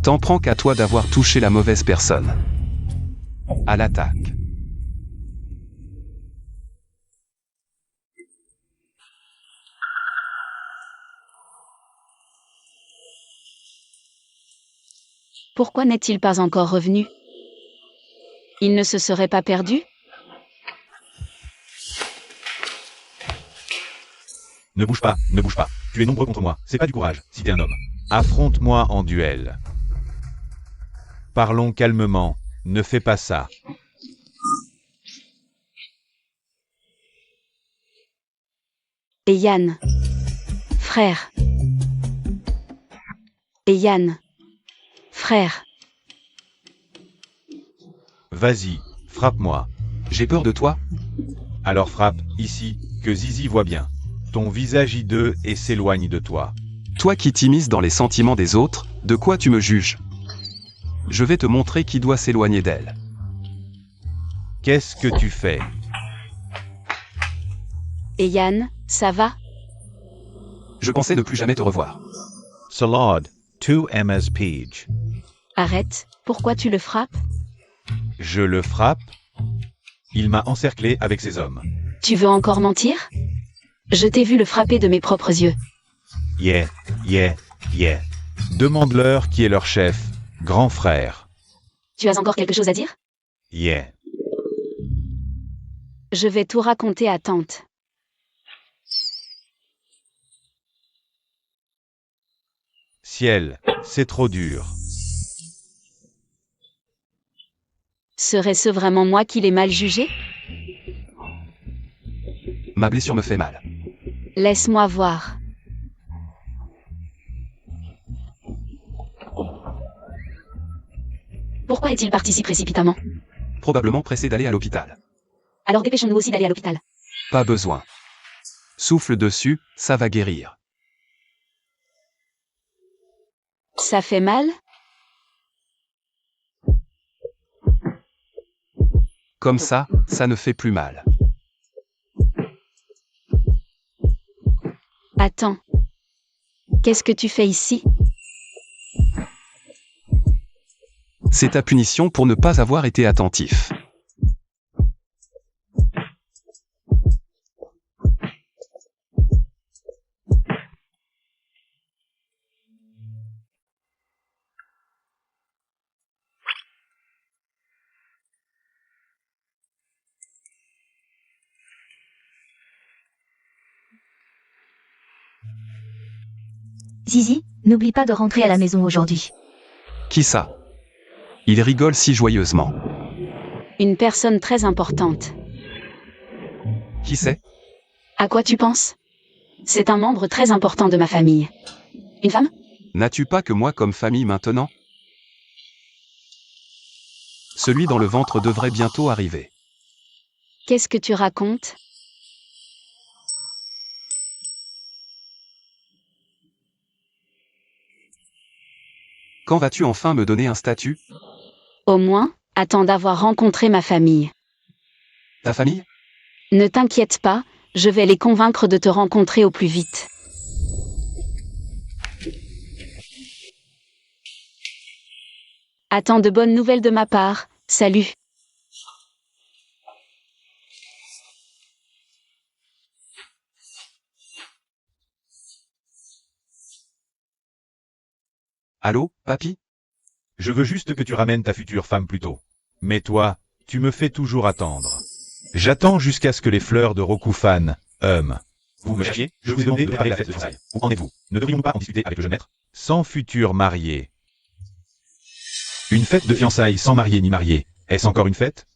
T'en prends qu'à toi d'avoir touché la mauvaise personne. À l'attaque. Pourquoi n'est-il pas encore revenu? Il ne se serait pas perdu? Ne bouge pas, ne bouge pas. Tu es nombreux contre moi, c'est pas du courage, si t'es un homme. Affronte-moi en duel. Parlons calmement, ne fais pas ça. Et Yann. Frère. Et Yann. Frère. Vas-y, frappe-moi. J'ai peur de toi? Alors frappe, ici, que Zizi voit bien. Ton visage hideux et s'éloigne de toi. Toi qui t'immisces dans les sentiments des autres, de quoi tu me juges? Je vais te montrer qui doit s'éloigner d'elle. Qu'est-ce que tu fais? Et Yann, ça va? Je pensais ne plus jamais te revoir. Salad, 2 MS Page. Arrête, pourquoi tu le frappes? Je le frappe? Il m'a encerclé avec ses hommes. Tu veux encore mentir? Je t'ai vu le frapper de mes propres yeux. Yeah. Demande-leur qui est leur chef, grand frère. Tu as encore quelque chose à dire? Yeah. Je vais tout raconter à tante. Ciel, c'est trop dur. Serait-ce vraiment moi qui l'ai mal jugé? Ma blessure me fait mal. Laisse-moi voir. Pourquoi est-il parti si précipitamment? Probablement pressé d'aller à l'hôpital. Alors dépêchons-nous aussi d'aller à l'hôpital. Pas besoin. Souffle dessus, ça va guérir. Ça fait mal? Comme ça ne fait plus mal. Attends. Qu'est-ce que tu fais ici? C'est ta punition pour ne pas avoir été attentif. Zizi, n'oublie pas de rentrer à la maison aujourd'hui. Qui ça? Il rigole si joyeusement. Une personne très importante. Qui c'est? À quoi tu penses? C'est un membre très important de ma famille. Une femme? N'as-tu pas que moi comme famille maintenant? Celui dans le ventre devrait bientôt arriver. Qu'est-ce que tu racontes? Quand vas-tu enfin me donner un statut? Au moins, attends d'avoir rencontré ma famille. Ta famille? Ne t'inquiète pas, je vais les convaincre de te rencontrer au plus vite. Attends de bonnes nouvelles de ma part, salut. Allô, papy? Je veux juste que tu ramènes ta future femme plus tôt. Mais toi, tu me fais toujours attendre. J'attends jusqu'à ce que les fleurs de Rokufan, Vous me cherchiez? Je vous ai demandé de préparer la fête de fiançailles. Où en êtes-vous? Ne devrions-nous pas en discuter avec le jeune maître? Sans futur marié. Une fête de fiançailles sans marié ni marié. Est-ce encore une fête?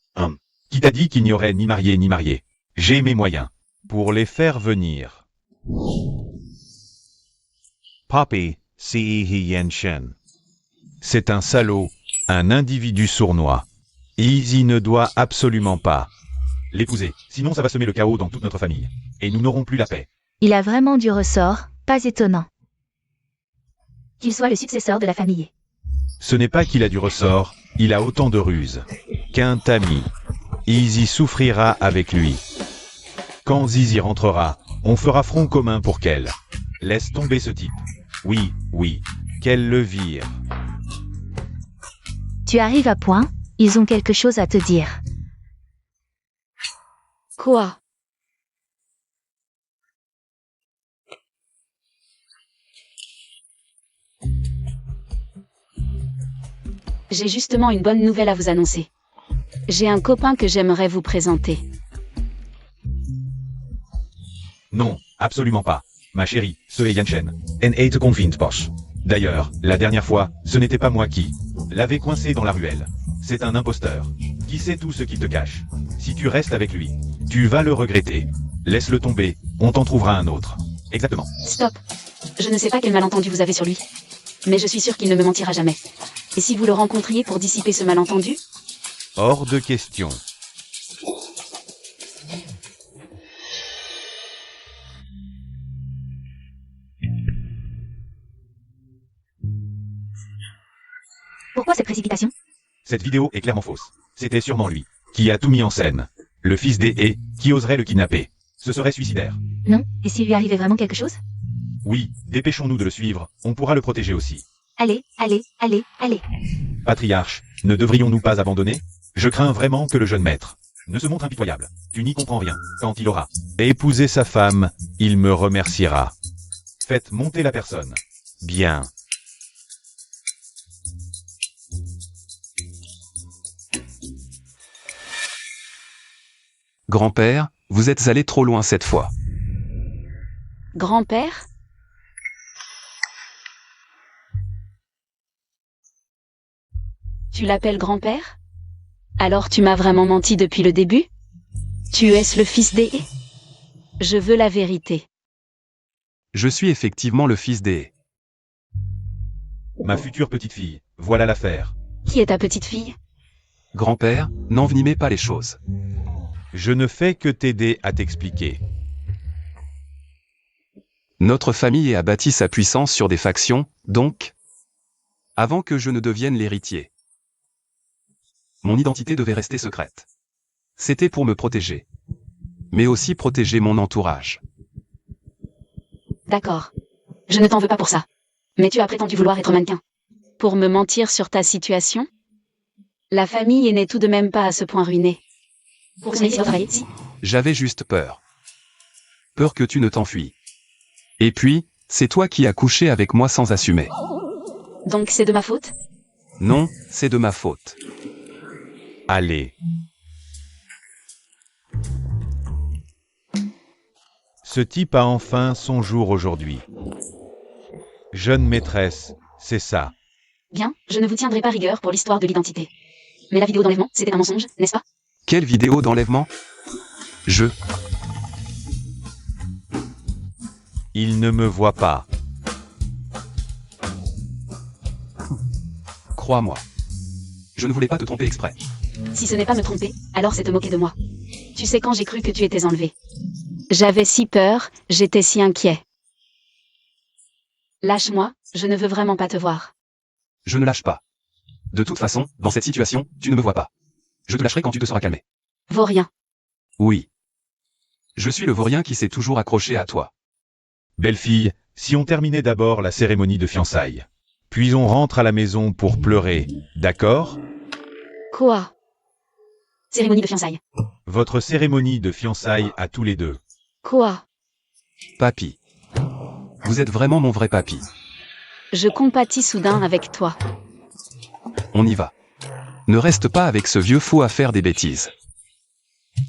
Qui t'a dit qu'il n'y aurait ni marié ni marié? J'ai mes moyens. Pour les faire venir. Papi, Sihi Yenshen. C'est un salaud, un individu sournois. Easy ne doit absolument pas l'épouser, sinon ça va semer le chaos dans toute notre famille. Et nous n'aurons plus la paix. Il a vraiment du ressort, pas étonnant. Qu'il soit le successeur de la famille. Ce n'est pas qu'il a du ressort, il a autant de ruses qu'un tamis. Easy souffrira avec lui. Quand Zizi rentrera, on fera front commun pour qu'elle laisse tomber ce type. Oui, qu'elle le vire. Tu arrives à point, ils ont quelque chose à te dire. Quoi? J'ai justement une bonne nouvelle à vous annoncer. J'ai un copain que j'aimerais vous présenter. Non, absolument pas. Ma chérie, ce est Yanshen. En te convient pas. D'ailleurs, la dernière fois, ce n'était pas moi qui l'avais coincé dans la ruelle. C'est un imposteur. Qui sait tout ce qu'il te cache. Si tu restes avec lui, tu vas le regretter. Laisse-le tomber, on t'en trouvera un autre. Exactement. Stop. Je ne sais pas quel malentendu vous avez sur lui. Mais je suis sûre qu'il ne me mentira jamais. Et si vous le rencontriez pour dissiper ce malentendu? Hors de question. Pourquoi cette précipitation? Cette vidéo est clairement fausse. C'était sûrement lui qui a tout mis en scène. Le fils des qui oserait le kidnapper. Ce serait suicidaire. Non, et s'il lui arrivait vraiment quelque chose? Oui, dépêchons-nous de le suivre, on pourra le protéger aussi. Allez. Patriarche, ne devrions-nous pas abandonner? Je crains vraiment que le jeune maître ne se montre impitoyable. Tu n'y comprends rien. Quand il aura épousé sa femme, il me remerciera. Faites monter la personne. Bien. Grand-père, vous êtes allé trop loin cette fois. Grand-père? Tu l'appelles grand-père? Alors tu m'as vraiment menti depuis le début? Tu es le fils des... Je veux la vérité. Je suis effectivement le fils des... Ma future petite fille, voilà l'affaire. Qui est ta petite fille? Grand-père, n'envenimez pas les choses. Je ne fais que t'aider à t'expliquer. Notre famille a bâti sa puissance sur des factions, donc... Avant que je ne devienne l'héritier. Mon identité devait rester secrète. C'était pour me protéger. Mais aussi protéger mon entourage. D'accord. Je ne t'en veux pas pour ça. Mais tu as prétendu vouloir être mannequin. Pour me mentir sur ta situation? La famille n'est tout de même pas à ce point ruinée. Pour son travailler ici. J'avais juste peur. Peur que tu ne t'enfuis. Et puis, c'est toi qui as couché avec moi sans assumer. Donc c'est de ma faute? Non, c'est de ma faute. Allez. Ce type a enfin son jour aujourd'hui. Jeune maîtresse, c'est ça. Bien, je ne vous tiendrai pas rigueur pour l'histoire de l'identité. Mais la vidéo d'enlèvement, c'était un mensonge, n'est-ce pas? Quelle vidéo d'enlèvement? Il ne me voit pas. Crois-moi. Je ne voulais pas te tromper exprès. Si ce n'est pas me tromper, alors c'est te moquer de moi. Tu sais quand j'ai cru que tu étais enlevé. J'avais si peur, j'étais si inquiet. Lâche-moi, je ne veux vraiment pas te voir. Je ne lâche pas. De toute façon, dans cette situation, tu ne me vois pas. Je te lâcherai quand tu te seras calmé. Vaurien. Oui. Je suis le vaurien qui s'est toujours accroché à toi. Belle fille, si on terminait d'abord la cérémonie de fiançailles. Puis on rentre à la maison pour pleurer, d'accord? Quoi? Cérémonie de fiançailles. Votre cérémonie de fiançailles à tous les deux. Quoi? Papy. Vous êtes vraiment mon vrai papy. Je compatis soudain avec toi. On y va. Ne reste pas avec ce vieux fou à faire des bêtises.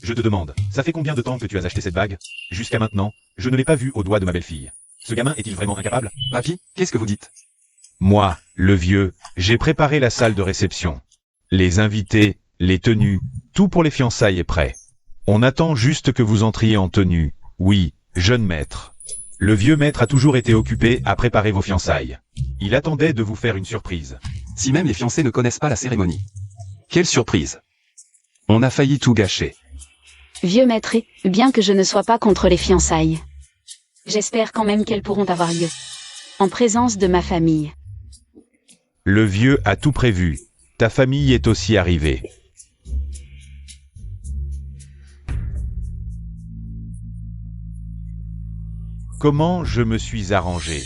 Je te demande, ça fait combien de temps que tu as acheté cette bague? Jusqu'à maintenant, je ne l'ai pas vue au doigt de ma belle-fille. Ce gamin est-il vraiment incapable? Papy, qu'est-ce que vous dites? Moi, le vieux, j'ai préparé la salle de réception. Les invités, les tenues, tout pour les fiançailles est prêt. On attend juste que vous entriez en tenue. Oui, jeune maître. Le vieux maître a toujours été occupé à préparer vos fiançailles. Il attendait de vous faire une surprise. Si même les fiancés ne connaissent pas la cérémonie. Quelle surprise! On a failli tout gâcher. Vieux maître, bien que je ne sois pas contre les fiançailles. J'espère quand même qu'elles pourront avoir lieu. En présence de ma famille. Le vieux a tout prévu. Ta famille est aussi arrivée. Comment je me suis arrangé?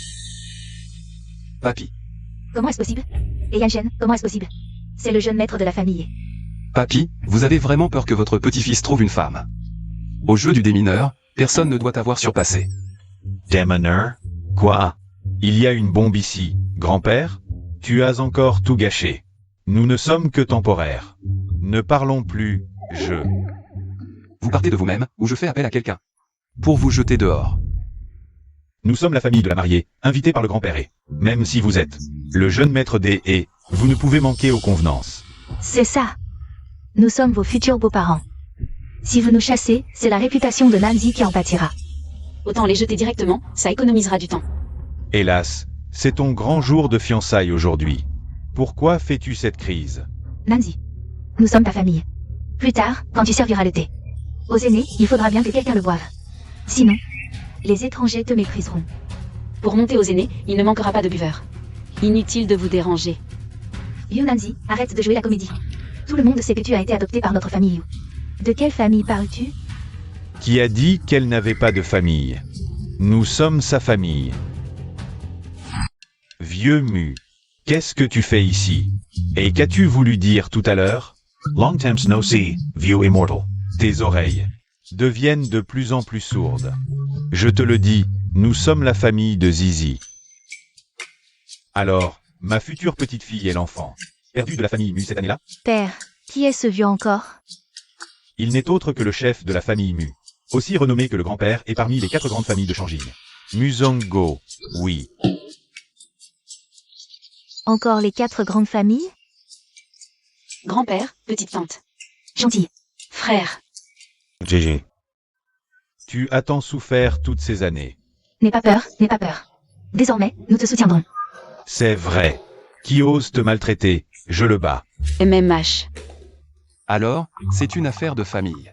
Papy, Comment est-ce possible? Et Yanshen, comment est-ce possible? C'est le jeune maître de la famille. papy, vous avez vraiment peur que votre petit-fils trouve une femme. Au jeu du démineur, personne ne doit avoir surpassé. Démoneur? Quoi? Il y a une bombe ici. Grand-père? Tu as encore tout gâché. Nous ne sommes que temporaires. Ne parlons plus, je. Vous partez de vous-même, ou je fais appel à quelqu'un. Pour vous jeter dehors. Nous sommes la famille de la mariée, invitée par le grand-père et, même si vous êtes le jeune maître des et, vous ne pouvez manquer aux convenances. C'est ça. Nous sommes vos futurs beaux-parents. Si vous nous chassez, c'est la réputation de Nanzi qui en pâtira. Autant les jeter directement, ça économisera du temps. Hélas, c'est ton grand jour de fiançailles aujourd'hui. Pourquoi fais-tu cette crise? Nanzi, nous sommes ta famille. Plus tard, quand tu serviras le thé. Aux aînés, il faudra bien que quelqu'un le boive. Sinon, les étrangers te mépriseront. Pour monter aux aînés, il ne manquera pas de buveurs. Inutile de vous déranger. Yu Nanzi, arrête de jouer la comédie. Tout le monde sait que tu as été adopté par notre famille Yu. De quelle famille parles-tu? Qui a dit qu'elle n'avait pas de famille? Nous sommes sa famille. Vieux mu, qu'est-ce que tu fais ici? Et qu'as-tu voulu dire tout à l'heure? Long temps no see, vieux immortal. Tes oreilles deviennent de plus en plus sourdes. Je te le dis, nous sommes la famille de Zizi. Alors, ma future petite-fille est l'enfant, perdu de la famille Mu cette année-là? Père, qui est ce vieux encore? Il n'est autre que le chef de la famille Mu, aussi renommé que le grand-père et parmi les 4 grandes familles de Shanging. Muzongo, oui. Encore les 4 grandes familles? Grand-père, petite tante, Gentil. frère. GG. Tu as tant souffert toutes ces années. N'aie pas peur, n'aie pas peur. Désormais, nous te soutiendrons. C'est vrai. Qui ose te maltraiter, je le bats. MMH. Alors, c'est une affaire de famille.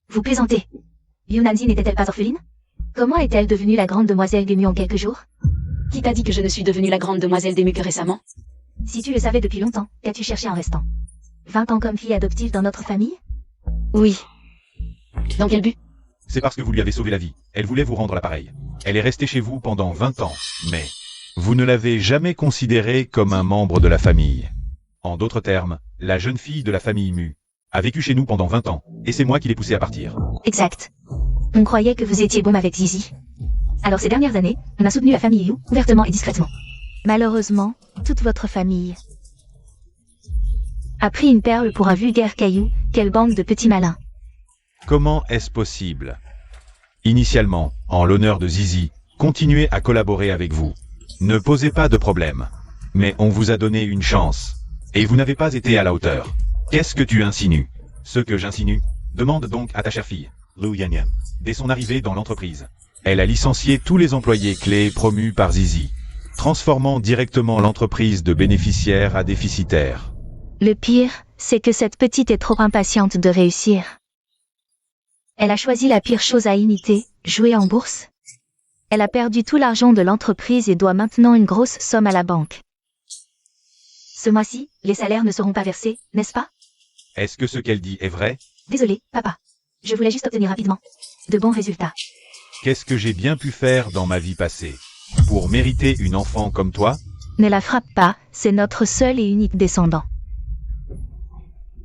Vous plaisantez. Yu Nanzi n'était-elle pas orpheline? Comment est-elle devenue la grande demoiselle des Mu en quelques jours? Qui t'a dit que je ne suis devenue la grande demoiselle des Mu que récemment? Si tu le savais depuis longtemps, qu'as-tu cherché en restant? 20 ans comme fille adoptive dans notre famille? Oui. Dans quel but? C'est parce que vous lui avez sauvé la vie. Elle voulait vous rendre l'appareil. Elle est restée chez vous pendant 20 ans, mais vous ne l'avez jamais considérée comme un membre de la famille. En d'autres termes, la jeune fille de la famille Mu a vécu chez nous pendant 20 ans, et c'est moi qui l'ai poussée à partir. Exact. On croyait que vous étiez bon avec Zizi. Alors ces dernières années, on a soutenu la famille Yu, ouvertement et discrètement. Malheureusement, toute votre famille a pris une perle pour un vulgaire caillou, quelle bande de petits malins. Comment est-ce possible? Initialement, en l'honneur de Zizi, continuez à collaborer avec vous. Ne posez pas de problème. Mais on vous a donné une chance. Et vous n'avez pas été à la hauteur. Qu'est-ce que tu insinues? Ce que j'insinue? Demande donc à ta chère fille, Lu Yanyan. Dès son arrivée dans l'entreprise, elle a licencié tous les employés clés promus par Zizi, transformant directement l'entreprise de bénéficiaire à déficitaire. Le pire, c'est que cette petite est trop impatiente de réussir. Elle a choisi la pire chose à imiter, jouer en bourse. Elle a perdu tout l'argent de l'entreprise et doit maintenant une grosse somme à la banque. Ce mois-ci, les salaires ne seront pas versés, n'est-ce pas? Est-ce que ce qu'elle dit est vrai? Désolé, papa. Je voulais juste obtenir rapidement de bons résultats. Qu'est-ce que j'ai bien pu faire dans ma vie passée pour mériter une enfant comme toi? Ne la frappe pas, c'est notre seul et unique descendant.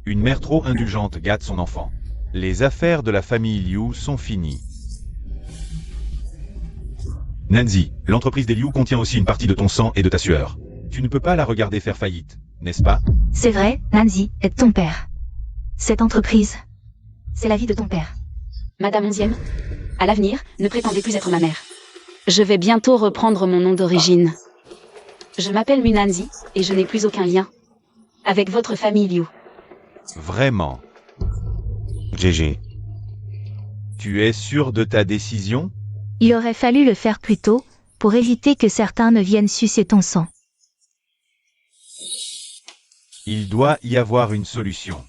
Une mère trop indulgente gâte son enfant. Les affaires de la famille Liu sont finies. Nancy, l'entreprise des Liu contient aussi une partie de ton sang et de ta sueur. Tu ne peux pas la regarder faire faillite, n'est-ce pas? C'est vrai, Nancy est ton père. Cette entreprise, c'est la vie de ton père. Madame Onzième, à l'avenir, ne prétendez plus être ma mère. Je vais bientôt reprendre mon nom d'origine. Je m'appelle Munanzi, et je n'ai plus aucun lien avec votre famille Liu. Vraiment? Gigi. Tu es sûr de ta décision? Il aurait fallu le faire plus tôt, pour éviter que certains ne viennent sucer ton sang. Il doit y avoir une solution.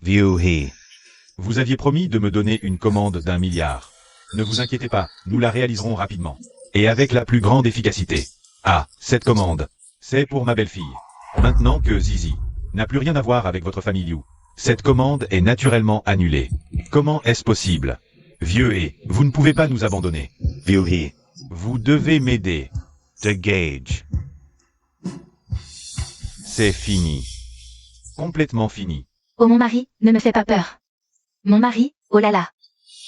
View he. Vous aviez promis de me donner une commande d'1 milliard. Ne vous inquiétez pas, nous la réaliserons rapidement. Et avec la plus grande efficacité. Ah, cette commande, c'est pour ma belle-fille. Maintenant que Zizi n'a plus rien à voir avec votre famille Liu, cette commande est naturellement annulée. Comment est-ce possible? Vieux et, vous ne pouvez pas nous abandonner. View he. Vous devez m'aider. The gauge. C'est fini. Complètement fini. Oh mon mari, ne me fais pas peur. Mon mari, oh là là.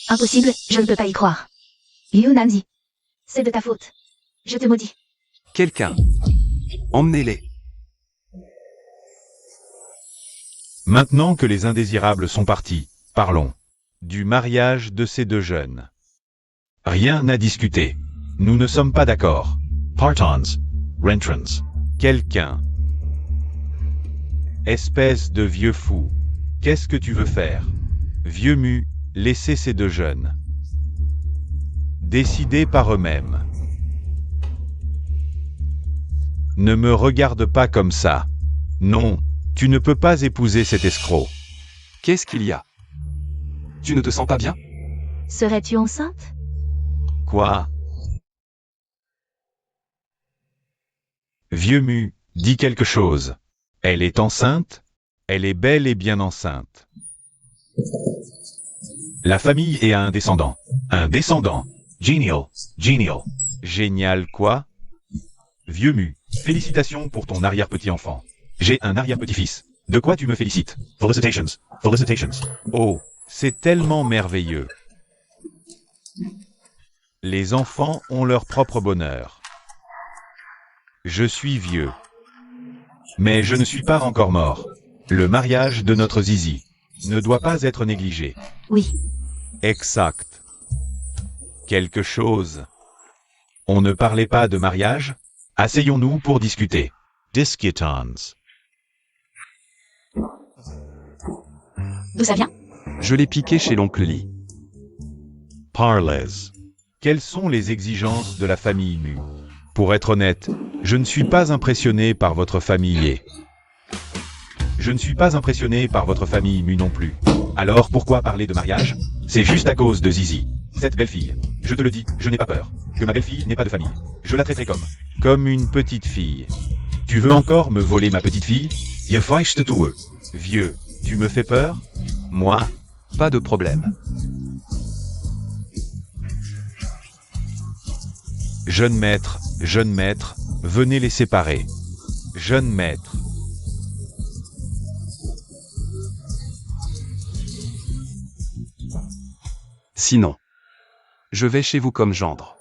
Impossible, je ne peux pas y croire. Liu Nanzi. C'est de ta faute. Je te maudis. Quelqu'un. Emmenez-les. Maintenant que les indésirables sont partis, parlons du mariage de ces deux jeunes. Rien à discuter. Nous ne sommes pas d'accord. Partons. Rentrance. Quelqu'un. Espèce de vieux fou. Qu'est-ce que tu veux faire? Vieux mu, laissez ces deux jeunes décider par eux-mêmes. Ne me regarde pas comme ça. Non, tu ne peux pas épouser cet escroc. Qu'est-ce qu'il y a? Tu ne te sens pas bien? Serais-tu enceinte? Quoi? Vieux mu, dis quelque chose. Elle est enceinte? Elle est bel et bien enceinte. La famille est un descendant. Un descendant. Genial. Genial. Génial quoi? Vieux mu, félicitations pour ton arrière-petit-enfant. J'ai un arrière-petit-fils. De quoi tu me félicites? Felicitations. Felicitations. Oh, c'est tellement merveilleux. Les enfants ont leur propre bonheur. Je suis vieux. Mais je ne suis pas encore mort. Le mariage de notre Zizi ne doit pas être négligé. Oui. Exact. Quelque chose. On ne parlait pas de mariage? Asseyons-nous pour discuter. Discutons. D'où ça vient? Je l'ai piqué chez l'oncle Lee. Parlays. Quelles sont les exigences de la famille Mu? Pour être honnête, je ne suis pas impressionné par votre famille. Je ne suis pas impressionné par votre famille Mu non plus. Alors pourquoi parler de mariage? C'est juste à cause de Zizi. Cette belle-fille. Je te le dis, je n'ai pas peur. Que ma belle-fille n'ait pas de famille. Je la traiterai comme une petite fille. Tu veux encore me voler ma petite fille? Je feiste toe. Vieux, tu me fais peur? Moi? Pas de problème. Jeune maître, venez les séparer. Jeune maître. Sinon, je vais chez vous comme gendre.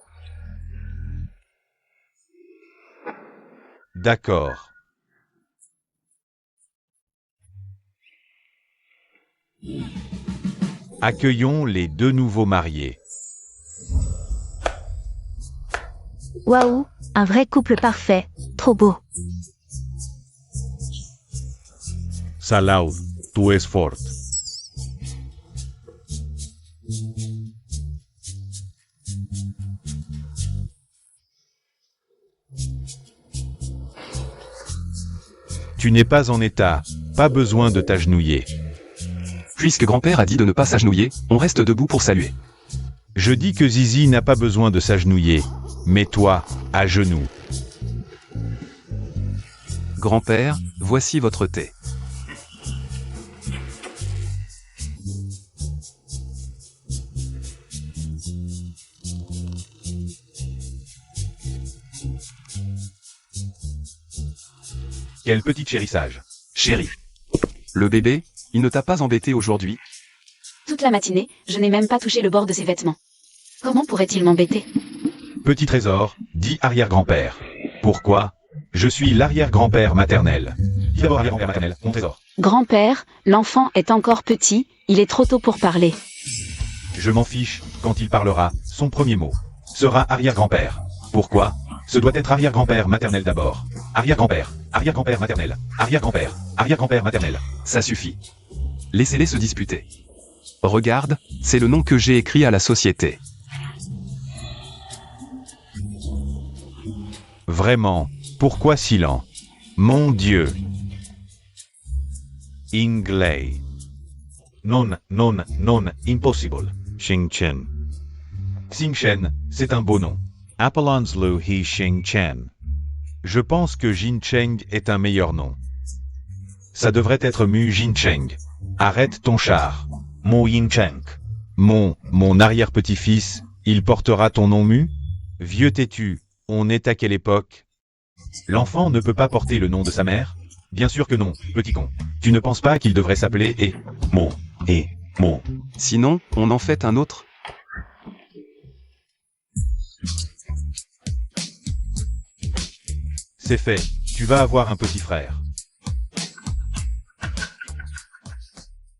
D'accord. Accueillons les deux nouveaux mariés. Waouh, un vrai couple parfait. Trop beau. Salut, tu es fort. Tu n'es pas en état, pas besoin de t'agenouiller. Puisque grand-père a dit de ne pas s'agenouiller, on reste debout pour saluer. Je dis que Zizi n'a pas besoin de s'agenouiller. Mets-toi à genoux. Grand-père, voici votre thé. Quel petit chérissage. Chéri. Le bébé, il ne t'a pas embêté aujourd'hui? Toute la matinée, je n'ai même pas touché le bord de ses vêtements. Comment pourrait-il m'embêter? Petit trésor, dit arrière-grand-père. Pourquoi? Je suis l'arrière-grand-père maternel. Dis d'abord arrière-grand-père maternel, mon trésor. Grand-père, l'enfant est encore petit, il est trop tôt pour parler. Je m'en fiche, quand il parlera, son premier mot sera arrière-grand-père. Pourquoi? Ce doit être arrière-grand-père maternel d'abord. Arrière-grand-père maternel, arrière-grand-père maternel. Ça suffit. Laissez-les se disputer. Regarde, c'est le nom que j'ai écrit à la société. Vraiment, pourquoi si lent? Mon Dieu. Inglais. Non, impossible. Xing Chen. Xing Chen, c'est un beau nom. Apollon's Lu He Xing Chen. Je pense que Jin Cheng est un meilleur nom. Ça devrait être Mu Jin Cheng. Arrête ton char. Mo Yin Cheng. Mon arrière-petit-fils, il portera ton nom Mu? Vieux têtu, on est à quelle époque? L'enfant ne peut pas porter le nom de sa mère? Bien sûr que non, petit con. Tu ne penses pas qu'il devrait s'appeler Mo. Mo. Sinon, on en fait un autre? C'est fait, tu vas avoir un petit frère.